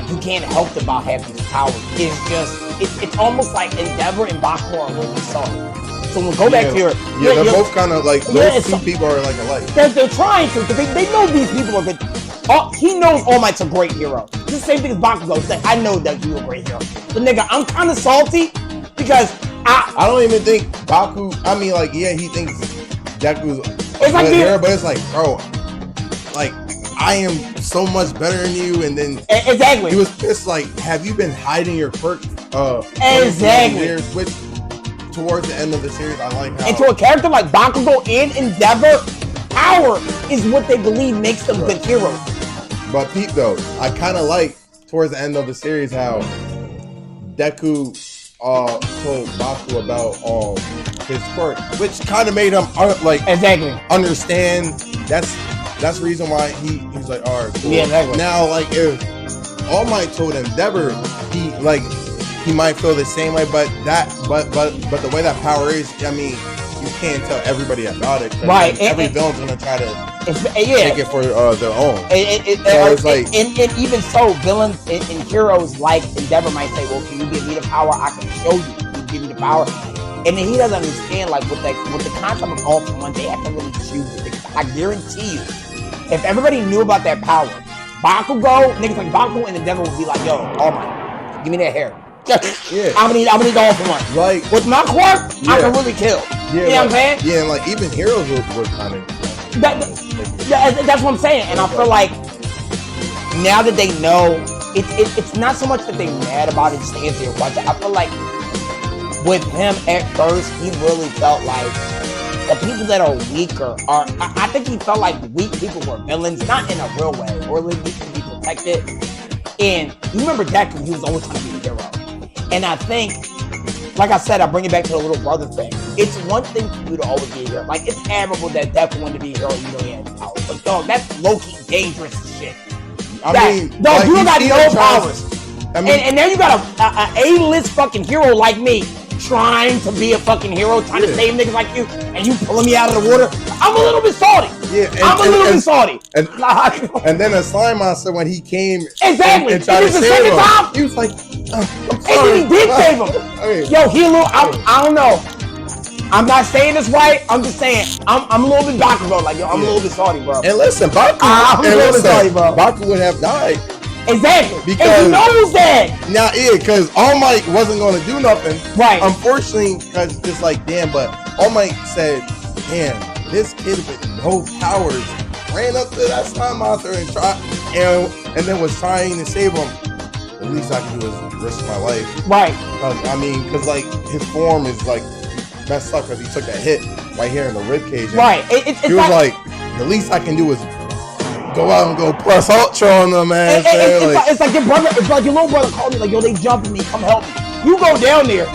you can't help about having these powers. It's just it's almost like Endeavor and Baku are really sorry. So we'll go back to your they're both kind of like those two people are like alike. They're trying to because they know these people are good. He knows All Might's a great hero. It's the same thing as Bakugo. It's like, I know that you're a great hero. But nigga, I'm kind of salty because I don't even think Baku. I mean, like, yeah, he thinks Deku's a good hero, but it's like, bro, like I am so much better than you. And then exactly, he was pissed. Like, have you been hiding your quirk? Exactly. Years? Which towards the end of the series, I like how. And to a character like Bakugo and Endeavor, power is what they believe makes them good heroes. But Pete, though, I kind of like towards the end of the series how Deku told Baku about his quirk, which kind of made him understand. That's the reason why he's like, all right, cool. Yeah, exactly. Now, like, if All Might told Endeavor, he might feel the same way, but the way that power is, I mean, you can't tell everybody about it. Right. Every villain's gonna try to take it for their own. And even so, villains and heroes like Endeavor might say, well, can you give me the power? I can show you. Can you give me the power? And then he doesn't understand, like, with the concept of All for One, they have to really choose it. Because I guarantee you, if everybody knew about that power, Bakugo, niggas like Bakugo and Endeavor would be like, yo, All Might, give me that hair. Yeah. I'm gonna need All for One. Like, with my quirk, I can really kill. Yeah, you know what I'm saying? Yeah, and like even heroes were kind of. That's what I'm saying, and I feel like now that they know, it's not so much that they're mad about it. Just to answer your question, I feel like with him at first, he really felt like the people that are weaker are. I think he felt like weak people were villains, not in a real way, or they need to be protected. And you remember Deku, he was always trying to be a hero. And I think, like I said, I bring it back to the little brother thing. It's one thing for you to always be a hero. Like, it's admirable that Deku wanted to be a hero even though he had powers. But dog, that's low-key dangerous as shit. I mean, dog, you don't got no powers. I mean, and now you got a A-list fucking hero like me trying to be a fucking hero, trying to save niggas like you, and you pulling me out of the water. I'm a little bit salty. Yeah, I'm a little bit salty. And then a slime monster, when he came exactly, and tried to save him, he was like, I'm sorry. And then he did save him. Yo, he a little, I don't know. I'm not saying this right. I'm just saying I'm a little bit Bakugo. Like, yo, I'm a little bit salty, bro. And listen, Baku would have died. Exactly. Because and he knows that. Now, because All Might wasn't going to do nothing. Right. Unfortunately, because it's like, damn, but All Might said, damn, this kid with no powers ran up to that slime monster and and then was trying to save him. The least I can do is risk my life. Right. Because like his form is like messed up because he took that hit right here in the rib cage. Right. He was like, the least I can do is go out and go plus ultra on them, man. It's like your brother. It's like your little brother called me like, yo, they jumping me. Come help me. You go down there,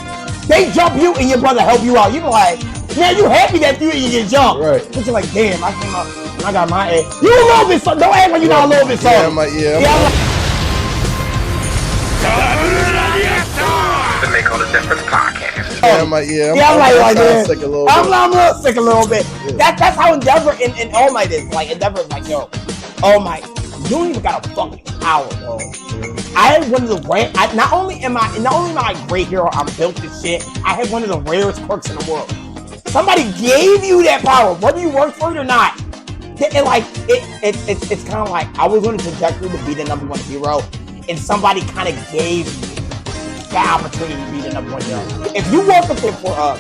they jump you, and your brother help you out. You be like, man, you happy that you get jumped. Right. But you're like, damn, I came up and I got my ass. You a little bit salty. Don't act like you're not a little bit salty. The Make All the Difference podcast. I'm like, man. Sick a little bit. I'm a little sick a little bit. Yeah. That's how Endeavor and All Might is. Like, Endeavor is like, yo, All Might, you don't even got a fucking power, bro. I had one of the rare. Not only am I a great hero, I'm built this shit. I had one of the rarest quirks in the world. Somebody gave you that power, whether you work for it or not. It's kind of like I was on a trajectory to be the #1 hero, and somebody kind of gave me the opportunity to be the #1 hero. If you work up there for us.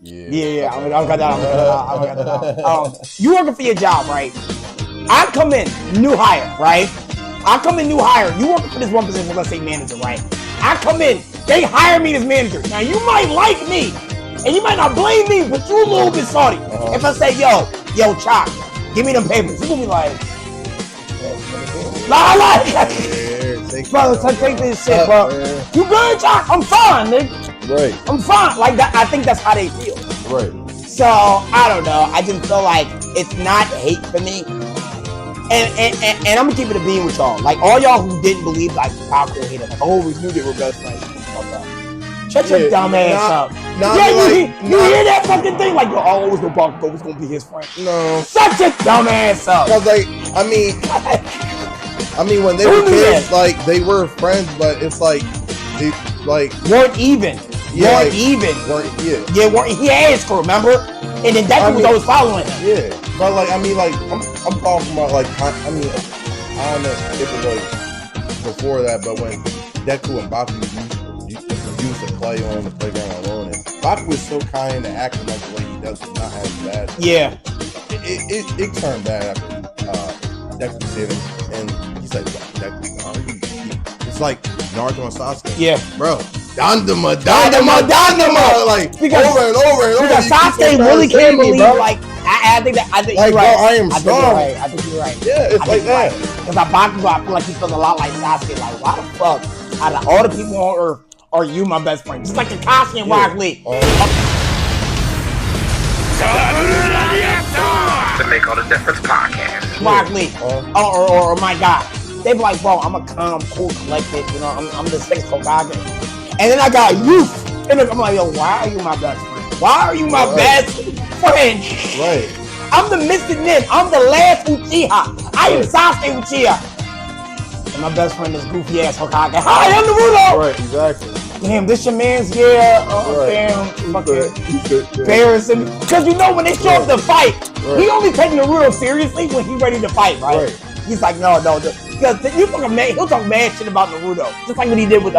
Yeah, I'm gonna cut that out. You working for your job, right? I come in, new hire, right? You working for this one position, let's say manager, right? I come in, they hire me as manager. Now, you might like me, and you might not blame me, but you a little bit salty. If I say, yo, Chop, give me them papers, you gonna be like, brother, take this shit, bro. You good, Chop? I'm fine, nigga. Right. I'm fine. Like that. I think that's how they feel. Right. So I don't know. I just feel like it's not hate for me. And I'm gonna keep it a beam with y'all. Like all y'all who didn't believe like Bakugo hated, like always knew they were best friends. Shut your dumb ass up. You hear that fucking thing? Like, yo, I always know Bakugo was gonna be his friend. No. Shut your dumb ass up. Cause like, I mean, when they were kids, like they were friends, but it's like they like weren't even. He had his crew, remember? And then Deku was always following him. Yeah, but like, I'm talking about like, I don't know if it was before that, but when Deku and Baku used to play on the playground alone, and Baku was so kind and acting like the way he does, not as bad. Yeah. It turned bad after Deku saved him, and he's like, Deku, are you? It's like Naruto and Sasuke. Yeah. Bro. Dandama, like because, over and over. Because Sasuke really can't believe, like, I think like, you're right. Bro, I am strong. I think you're right. Yeah, it's like that. Because Bakugo, I feel like he feels a lot like Sasuke. Like, why the fuck, out of all the people on Earth, are you my best friend? Just like Kakashi and Rock Lee. The Make All the Difference podcast. Rock Lee, or my guy. They be like, bro, I'm a calm, cool, collected. You know, I'm the sixth Hokage. And then I got youth. And I'm like, yo, why are you my best friend? Why are you my best friend? Right. I'm the Mystic Nin. I'm the last Uchiha. I am Sasuke Uchiha. And my best friend is goofy ass Hokage. Hi, I'm Naruto. Right, exactly. Damn, this your man's damn fucking embarrassing. Because you know when they show up to fight, he only taking Naruto seriously when he ready to fight, right? He's like, no. Because you talking mad, he'll talk mad shit about Naruto. Just like what he did with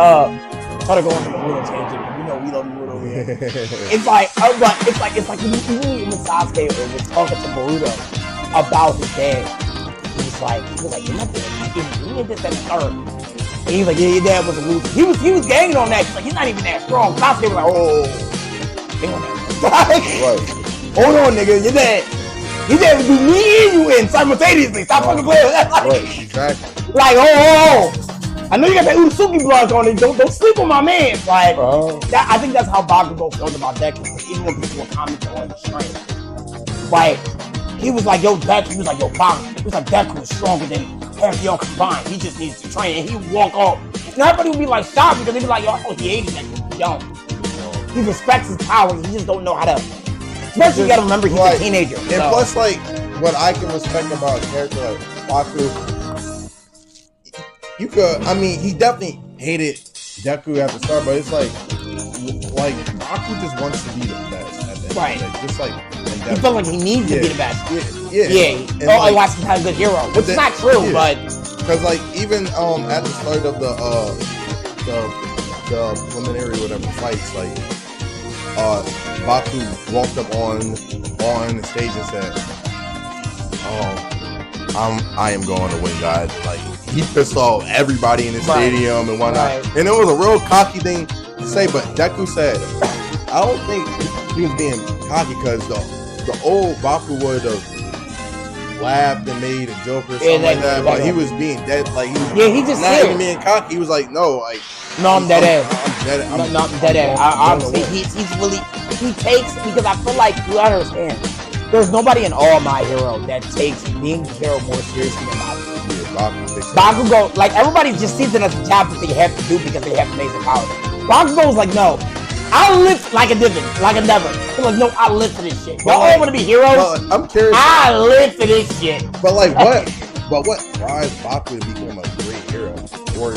try to go on the Naruto tangent. You know we love Naruto over here. It's like even with Sasuke was talking to Naruto about his dad. He was like, you're not dad. You did this and the third. And he was like, yeah, your dad was a loser. He was ganging on that. He's like, he's not even that strong. Sasuke was like, oh, hold on, nigga, your dad. Your dad would do me and you in simultaneously. Stop fucking playing with that. Right, exactly. Like, I know you got that Utsukki blood on it. Don't sleep on my man. Like, I think that's how Bakugo felt about Deku. Even when people were commenting on his strength. Like, he was like, yo, Deku. He was like, yo, Bakugo. He was like, Deku is stronger than half y'all combined. He just needs to train, and he would walk off. And everybody would be like shocked because they'd be like, "Yo, oh, he hated that kid." He don't. He respects his power. He just don't know how to. Especially, you gotta remember he's a teenager. And plus, like, what I can respect about a character like Baku, you could. I mean, he definitely hated Deku at the start, but it's like Baku just wants to be the best at the end. Right. Just like he felt like he needs to be the best. Yeah. Oh, like, Watson has a good hero, which is not true, but because like even at the start of the preliminary whatever fights, like Baku walked up on the stage and said, I am going to win, God. Like, he pissed off everybody in the stadium and whatnot. Right. And it was a real cocky thing to say, but Deku said, I don't think he was being cocky because the old Baku would have laughed and made a joke or something like that, but he was being dead. Like, he just not even being cocky. He was like, I'm dead ass. I'm dead ass. Honestly, he takes, because I feel like you understand. There's nobody in All My Hero that takes being a hero more seriously than Baku. Baku go, like, everybody just sees it as a job that they have to do because they have amazing powers. Baku goes like, no, I live like a divot, like a never. He's like, no, I live for this shit. Y'all all want to be heroes? I'm curious. I live for this shit. But like, what drives Baku to become a great hero? Or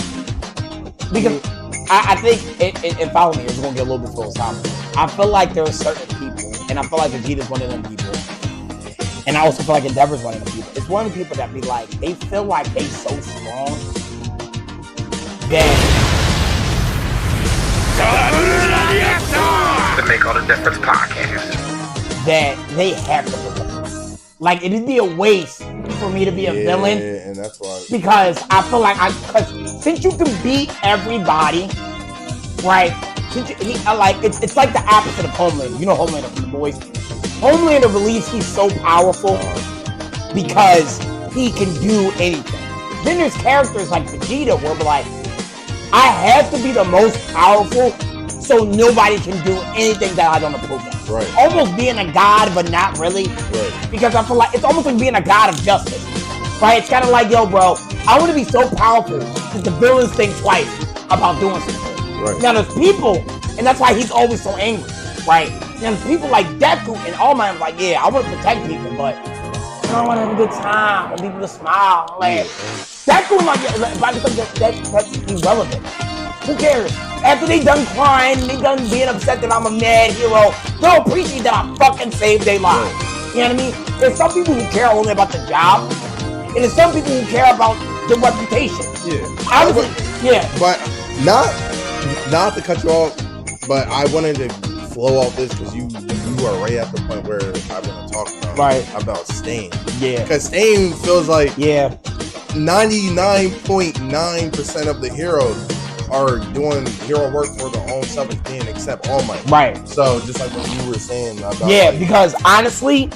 because I think, and follow me, it's going to get a little bit philosophical. I feel like there are certain people, and I feel like Vegeta's one of them people, and I also feel like Endeavor's one of them people. It's one of the people that be like, they feel like they so strong that The Make All the Difference podcast. That they have to protect. Like, it'd be a waste for me to be a villain. Yeah, and that's why. Because I feel like since you can beat everybody, right? It's like the opposite of Homelander. You know Homelander from The Boys. Homelander believes he's so powerful because he can do anything. Then there's characters like Vegeta where we're like, I have to be the most powerful so nobody can do anything that I don't approve of. Right. Almost being a god, but not really. Right. Because I feel like it's almost like being a god of justice. Right? It's kind of like, yo, bro, I want to be so powerful that the villains think twice about doing something. Right. Now there's people, and that's why he's always so angry, right? Now there's people like Deku and All Might, like, yeah, I want to protect people, but I want to have a good time. I want people to smile. Like, Deku, that's irrelevant. Who cares? After they done crying, they done being upset that I'm a mad hero, they'll appreciate that I fucking saved their lives. You know what I mean? There's some people who care only about the job, and there's some people who care about the reputation. Yeah. Obviously, yeah. But not to cut you off, but I wanted to flow off this because you are right at the point where I want to talk about Stain. Yeah. Because Stain feels like 99.9% of the heroes are doing hero work for their own self-esteem except All Might. Right. So just like what you were saying about because honestly,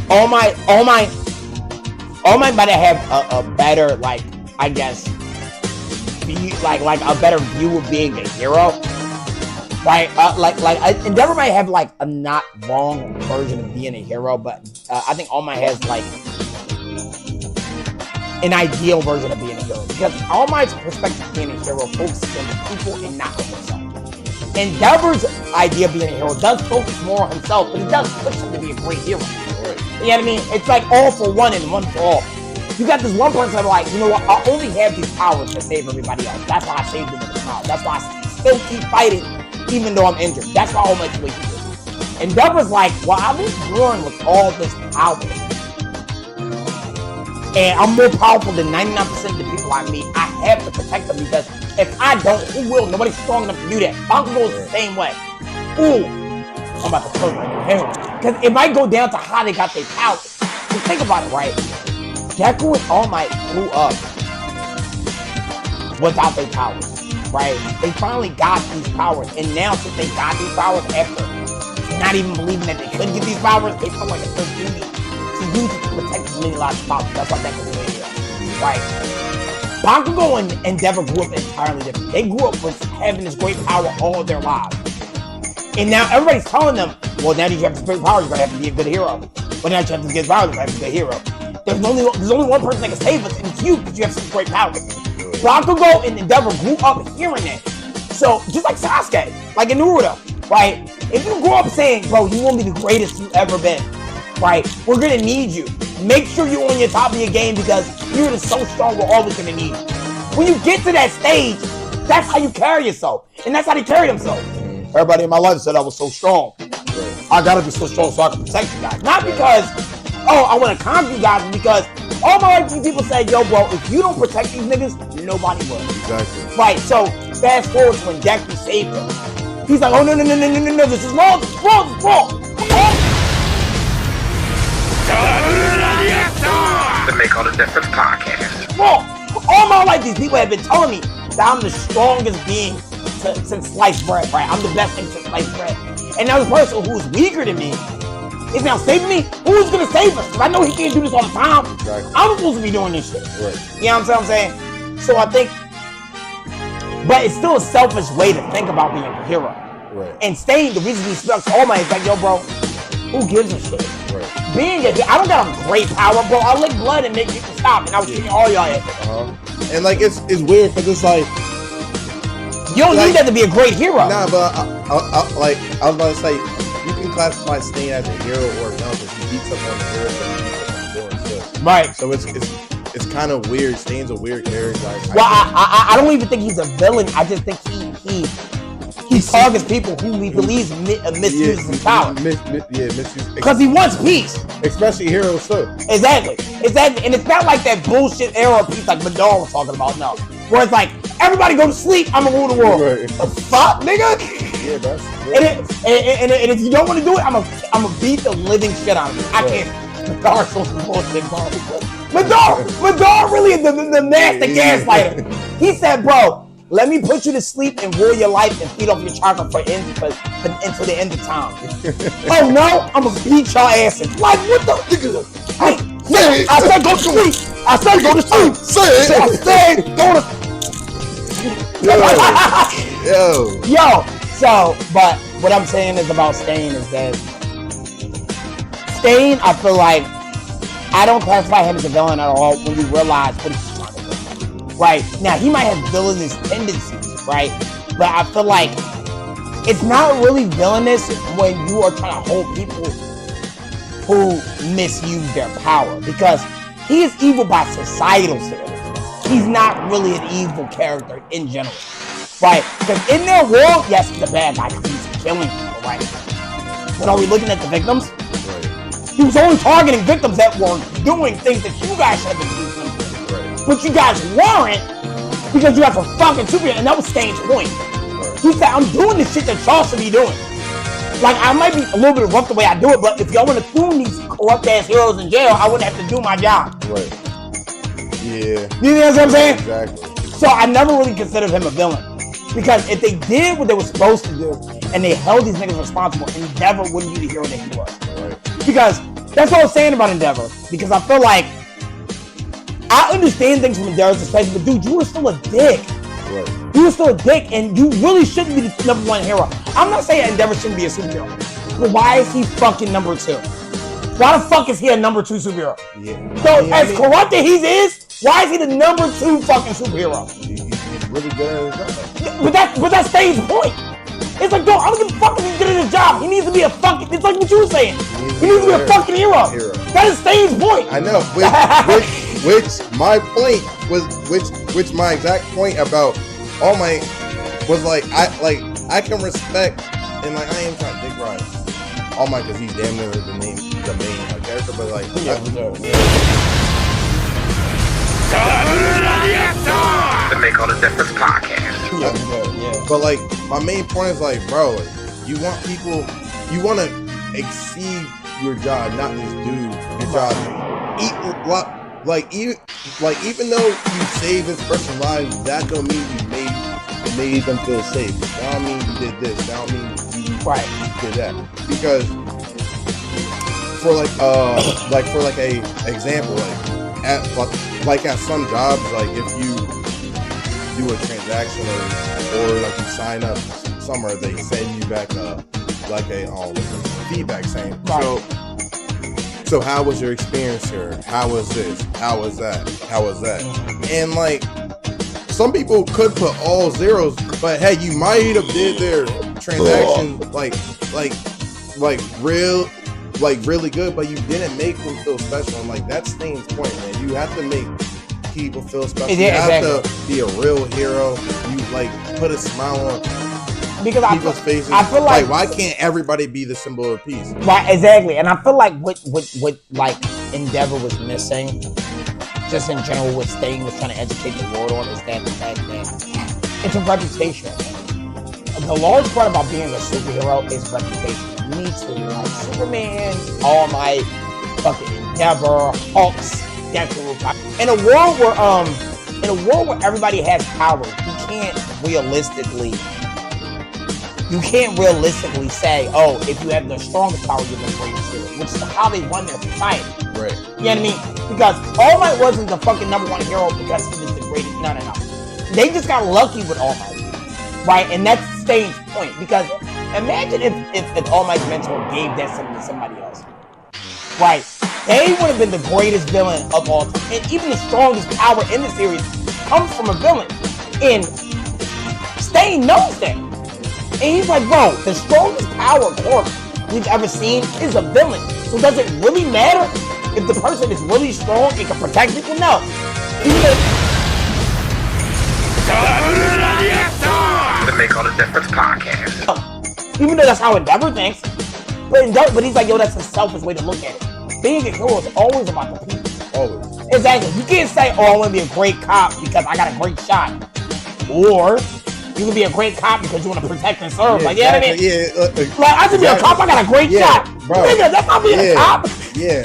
All Might might have a better, like, I guess, like a better view of being a hero. Right? Endeavor might have like a not wrong version of being a hero, but I think All Might has like an ideal version of being a hero, because All Might's perspective of being a hero focuses on the people and not on himself. Endeavor's idea of being a hero does focus more on himself, but it does push him to be a great hero. Right. You know what I mean? It's like all for one and one for all. You got this one person that's like, you know what? I only have these powers to save everybody else. That's why I saved them with the power. That's why I still keep fighting even though I'm injured. That's why All Might's the way he is. Endeavor's like, well, I was born with all this power, and I'm more powerful than 99% of the people I meet. I have to protect them, because if I don't, who will? Nobody's strong enough to do that. Baku goes the same way. Ooh, I'm about to turn right now. Because it might go down to how they got their powers. So think about it, right? Deku and All Might grew up without their powers, right? They finally got these powers, and now since they got these powers, after not even believing that they could get these powers, they feel like it's their duty to use it to protect as many lives as possible. That's why Deku is here, right? Bakugo and Endeavor grew up entirely different. They grew up with having this great power all their lives. And now everybody's telling them, well, now that you have this great power, you're going to have to be a good hero. Well, now that you have this great power, you're going to have to be a good hero. There's only one person that can save us, and it's you because you have such great power. Bakugo and Endeavor grew up hearing that. So just like Sasuke, like in Naruto, right? If you grow up saying, bro, you want to be the greatest you've ever been, right? We're gonna need you. Make sure you're on your top of your game because you're so strong. We're always gonna need you. When you get to that stage, that's how you carry yourself, and that's how they carried themselves. Everybody in my life said I was so strong. I gotta be so strong so I can protect you guys. Not because, oh, I want to conquer you guys, because all my life people said, yo, bro, if you don't protect these niggas, nobody will. Exactly. Right. So fast forward to when Deku saved him. He's like, oh no, this is wrong, this is wrong, this is wrong. The Make All the Difference podcast. Wrong. All my life, these people have been telling me that I'm the strongest being since sliced bread, right? I'm the best thing since sliced bread. And now the person who's weaker than me is now saving me. Who's gonna save us? Because I know he can't do this all the time. Exactly. I'm supposed to be doing this shit. Right. You know what I'm saying? So I think, but it's still a selfish way to think about being a hero. Right. And staying, the reason he stuck to All Might is like, yo, bro, who gives a shit? Right. Being a, I don't got a great power, bro. I lick blood and make people stop, and I was kicking all y'all ass. And like it's weird because it's like you don't need that to be a great hero. Nah, but I was about to say, you can classify Stain as a hero or a villain because he beats up on the heroes and he beats up on the villains too. Right. So it's kind of weird. Stain's a weird character. Well, I don't even think he's a villain. I just think he targets people who he believes misuses his power. Misuse. Because he wants peace. Especially heroes too. Exactly. And it's not like that bullshit era of peace like Madara was talking about, no. Where it's like, everybody go to sleep, I'm gonna rule the world. Right. The fuck, nigga? Yeah, that's and if you don't want to do it, I'm gonna beat the living shit out of you. I can't. Madara's on some bullshit, bro. Madara really is the master gaslighter. He said, bro, let me put you to sleep and rule your life and feed off your chakra until the end of time. Oh no, I'm gonna beat your ass. Like, what the? Hey, I said go to sleep. I said go to sleep. I said go to Yo, so, but what I'm saying is about Stain is that Stain, I feel like, I don't classify him as a villain at all when we realize what he's trying to do. Right? Now, he might have villainous tendencies, right? But I feel like it's not really villainous when you are trying to hold people who misuse their power, because he is evil by societal standards. He's not really an evil character in general, right? Because in their world, yes, he's a bad guy because he's killing people, right? But are we looking at the victims? Right. He was only targeting victims that were doing things that you guys should have been doing. Right. But you guys weren't because you have a fucking superhero, and that was Stain's point. Right. He said, I'm doing the shit that y'all should be doing. Like, I might be a little bit rough the way I do it, but if y'all want to throw these corrupt ass heroes in jail, I wouldn't have to do my job. Right. Yeah. You know what I'm saying? Exactly. So I never really considered him a villain. Because if they did what they were supposed to do, and they held these niggas responsible, Endeavor wouldn't be the hero that he was. Right. Because that's what I was saying about Endeavor. Because I feel like I understand things from Endeavor's perspective, but dude, you were still a dick. Right. You were still a dick, and you really shouldn't be the #1 hero. I'm not saying Endeavor shouldn't be a superhero, but why is he fucking #2? Why the fuck is he a #2 superhero? Yeah. So as corrupt as he is, why is he the #2 fucking superhero? He's really good at his job. But that's Stain's point. It's like, I don't give a fuck if he's good at his job. He needs to be a fucking. It's like what you were saying. He needs to be a fucking hero. That is Stain's point. I know. Which my point was, which my exact point about All Might was like I can respect, and like I ain't trying to dick ride All Might because he's damn near the main like, character, but like The Make All the Difference podcast. But like my main point is like, bro, like, you want to exceed your job, not just do your job. Even though you saved this person's life, that don't mean you made them feel safe. That don't mean you did this. That don't mean you did that. Because for a example, like at some jobs, like if you do a transaction or like you sign up somewhere, they send you back a feedback saying. So how was your experience here? How was this? How was that? How was that? And like, some people could put all zeros, but hey, you might have did their transaction really good, but you didn't make them feel special. And like, that's Stain's point, man. You have to make people feel special. You have to be a real hero. You like put a smile on because people's faces. I feel like why can't everybody be the symbol of peace? Right, exactly. And I feel like what like Endeavor was missing, just in general, what Stain was trying to educate the world on, is that the fact that it's a reputation. The large part about being a superhero is reputation. You need to, like, Superman, All Might, fucking Endeavor, Hulks, in a world where everybody has power, you can't realistically say, oh, if you have the strongest power, you're the greatest hero, which is how they run their society. Right. You know what I mean? Because All Might wasn't the fucking #1 hero because he was the greatest. No. They just got lucky with All Might, right? And that's Stain's point. Because imagine if All Might's mentor gave that to somebody else, right? They would have been the greatest villain of all time. And even the strongest power in the series comes from a villain. And Stain knows that. And he's like, bro, the strongest power corp we've ever seen is a villain. So does it really matter if the person is really strong and can protect people? No. The Make All the Difference podcast. Even though that's how Endeavor thinks. But he's like, yo, that's a selfish way to look at it. Being a hero is always about the people. Always. Exactly. You can't say, oh, I want to be a great cop because I got a great shot. Or you can be a great cop because you want to protect and serve. Yeah, like, you know what I mean? Yeah. Like, I should be a cop, I got a great shot. Bro. Nigga, that's not being a cop. Yeah.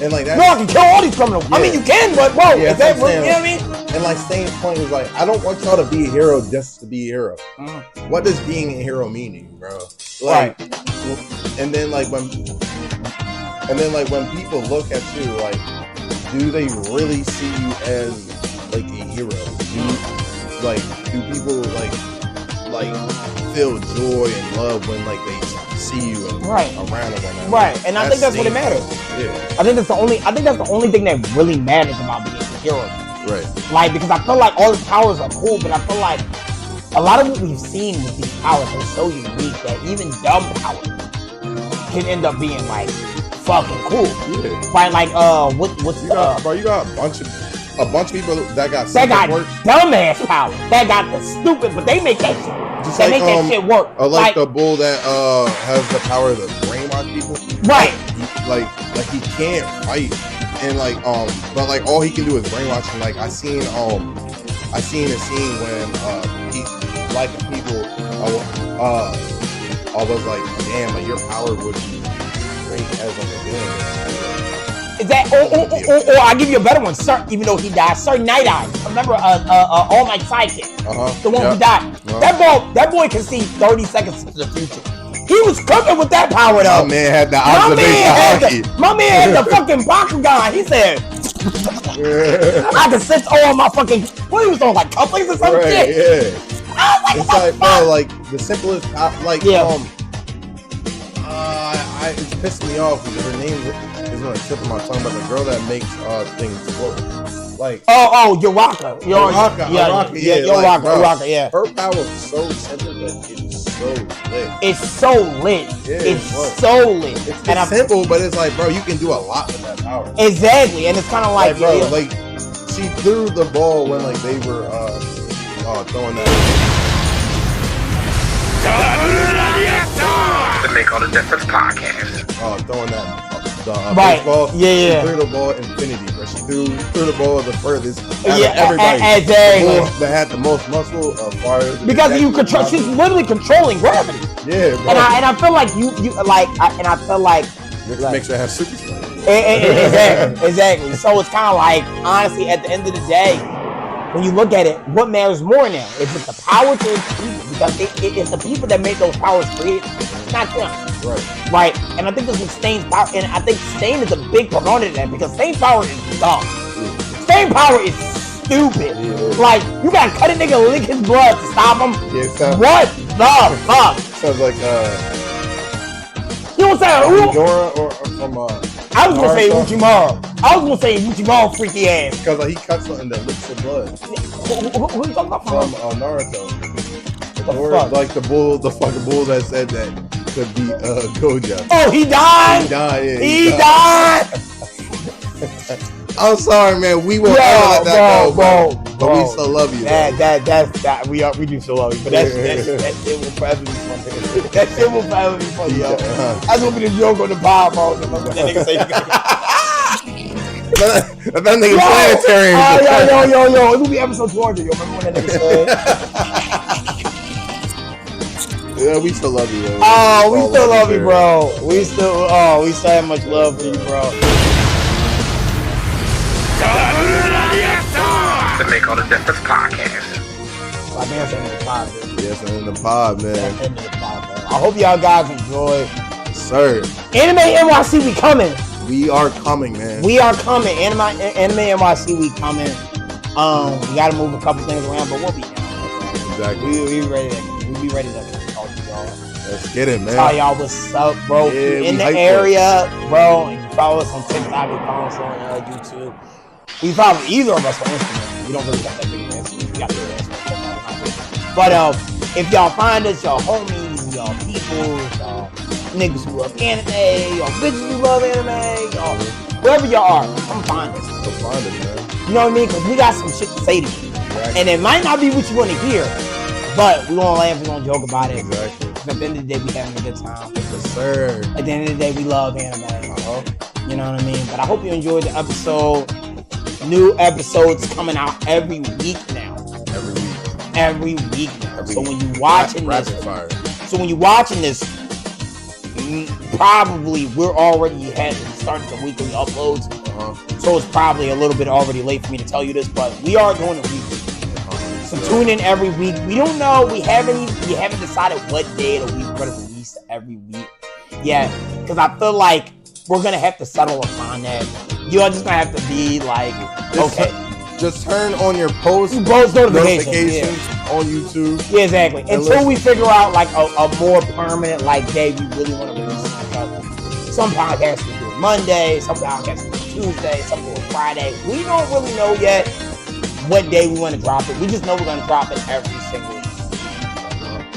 And like that. No, I can kill all these criminals. Yeah. I mean, you can, but bro, is that really, you know what I mean? And like Stain's point was like, I don't want y'all to be a hero just to be a hero. What does being a hero mean to you, bro? Like, and then when people look at you, like, do they really see you as like a hero? Do people like feel joy and love when like they see you and around them? Right, and I think that's what it matters. Yeah. I think that's the only thing that really matters about being a hero. Right. Like, because I feel like all the powers are cool, but I feel like a lot of what we've seen with these powers are so unique that even dumb powers can end up being like fucking cool. Yeah. Right? Like, what's you got a bunch of people that got dumbass powers. That got the stupid, but they make that shit. Just they make that shit work. Like the bull that has the power to brainwash people. Right. He can't fight, and but like all he can do is brainwash. And like I seen a scene when people I was like, damn, like your power would be great as like a villain. Is that or I'll give you a better one, Sir, even though he died, Sir Night Eye. Remember All Might sidekick. The one who died. That boy can see 30 seconds into the future. He was cooking with that power though. My man had the observation. My man had the fucking Bakugan. He said I can sense all my fucking what he was on, like couplings or some shit. Yeah. I was like, it's like, bro, like the simplest it's pissing me off because her name is on the tip of my tongue, but the girl that makes things float. Like Uraka. Uraka, yeah. Her power is so simple, but it's so lit. It's so lit. Yeah, it's so lit. It's simple, but it's like, bro, you can do a lot with that power. Exactly, and it's kind of like, bro, like she threw the ball when like they were throwing that. The Make All the Difference podcast. Throwing that baseball. Yeah. She threw the ball infinity, but she threw the ball the furthest. Everybody. That had the most muscle of fire. Because you control. She's literally controlling gravity. Yeah, bro. And I feel like I feel like which makes her have super strength. Exactly. So it's kind of like, honestly, at the end of the day, when you look at it, what matters more now? Is it the power to the people? Because it's the people that make those powers created, not them. Right. And I think this is Stain's power, and I think Stain is a big proponent of that because Stain's power is dumb. Stain's power is stupid. Like, you gotta cut a nigga and lick his blood to stop him. What the fuck? Sounds like you know what I'm saying? Dora or from I was gonna say Uchimaru. I was gonna say Uchimaru freaky ass. Because he cut something that licks the blood. Who you talking about From Naruto. The Or fuck? like the fucking bull that said that could be Gojo. Oh, he died? He died, yeah. He died? I'm sorry, man. We will never let that go, bro. But we still love you. That we do still love you. But that shit will forever be funny. That shit will forever be funny, yo. That's gonna be the joke on the pod, bro. That nigga say. That nigga planetary. Yo. It's gonna be episode 200, yo. Remember when that nigga said? Yeah, we still love you, man. Oh, we still love you, bro. We still have much love for you, bro. The Make All the Difference podcast. I think that's the end of the pod, man. Yes, and in the pod, man. That's the end of the pod, man. I hope y'all guys enjoy. Sir, Anime NYC, we coming. we are coming, man. We are coming. Anime NYC, we coming. We gotta move a couple things around, but we'll be down. Exactly. We be ready to talk to y'all. Let's get it, man. Tell y'all what's up, bro. Yeah, If you're in we the hyped area, bro, and you follow us on TikTok, you follow us on YouTube. We follow either of us on Instagram. We don't really got that big of Instagram. We got big Instagram. But if y'all find us, y'all homies, y'all people, y'all niggas who love anime, y'all bitches who love anime, y'all wherever y'all are, come find us. Come find it, man. You know what I mean? Because we got some shit to say to you. Exactly. And it might not be what you want to hear, but we gonna laugh, we gonna joke about it. Exactly. At the end of the day, we having a good time. Yes, sir. At the end of the day, we love anime. You know what I mean? But I hope you enjoyed the episode. New episodes coming out every week now. Every week now. So when you watching this, fire. probably we're already started the weekly uploads. So it's probably a little bit already late for me to tell you this, but we are doing it weekly. So tune in every week. We don't know. We haven't decided what day of the week we're gonna release every week yet, because I feel like we're gonna have to settle upon that. You're just gonna have to be like, okay, Just turn on your post notifications on YouTube. Yeah, exactly. Until we figure out like a more permanent like day we really want to release. Some podcasts we do Monday, some podcasts we do Tuesday, some do Friday. We don't really know yet what day we want to drop it. We just know we're gonna drop it every single week.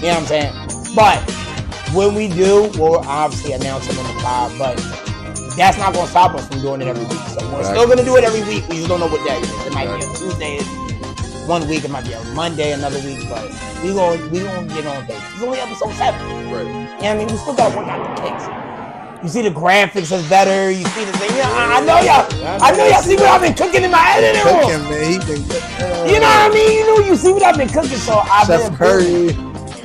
You know what I'm saying? But when we do, we'll obviously announce it on the pod, but that's not going to stop us from doing it every week. So we're still going to do it every week. We just don't know what day it is. It might be a Tuesday one week. It might be a Monday another week. But we gonna get on dates. It's only episode 7. Right. Yeah, I mean, we still got to work out the kinks. You see the graphics is better. You see the thing. You know, I know y'all see what I've been cooking in my editing room. Cooking, man. He been You know what I mean? You see what I've been cooking. So I've been Chef Curry.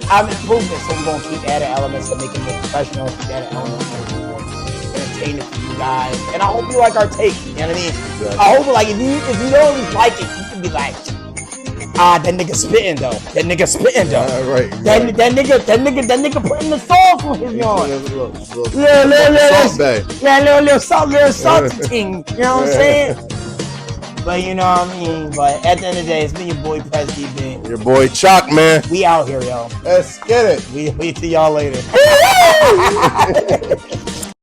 I've improved it. So we're going to keep adding elements to make it more professional. Keep adding elements to make it more entertaining for you guys. And I hope you like our take. You know what I mean? Exactly. I hope like if you don't like it, you can be like, that nigga spitting though. That nigga spitting though. Right. That nigga putting the sauce on his yarn. Little salty thing. You know what I'm saying? But you know what I mean? But at the end of the day, it's been your boy Prez DB. Your boy Chalk, man. We out here, yo. Let's get it. We see y'all later.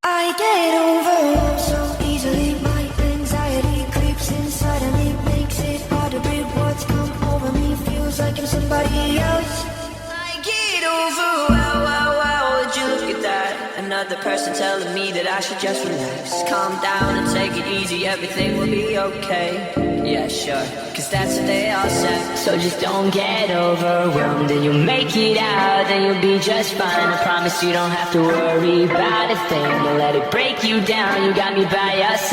I get over so easily. My anxiety creeps inside of me, makes it hard to breathe. What's come over me feels like I'm somebody else. I get over. Wow, would you look at that? Another person telling me that I should just relax, calm down and take it easy. Everything will be okay. Yeah, sure, cause that's what they all say. So just don't get overwhelmed and you'll make it out. Then you'll be just fine. I promise you don't have to worry about a thing. Don't let it break you down. You got me by your side.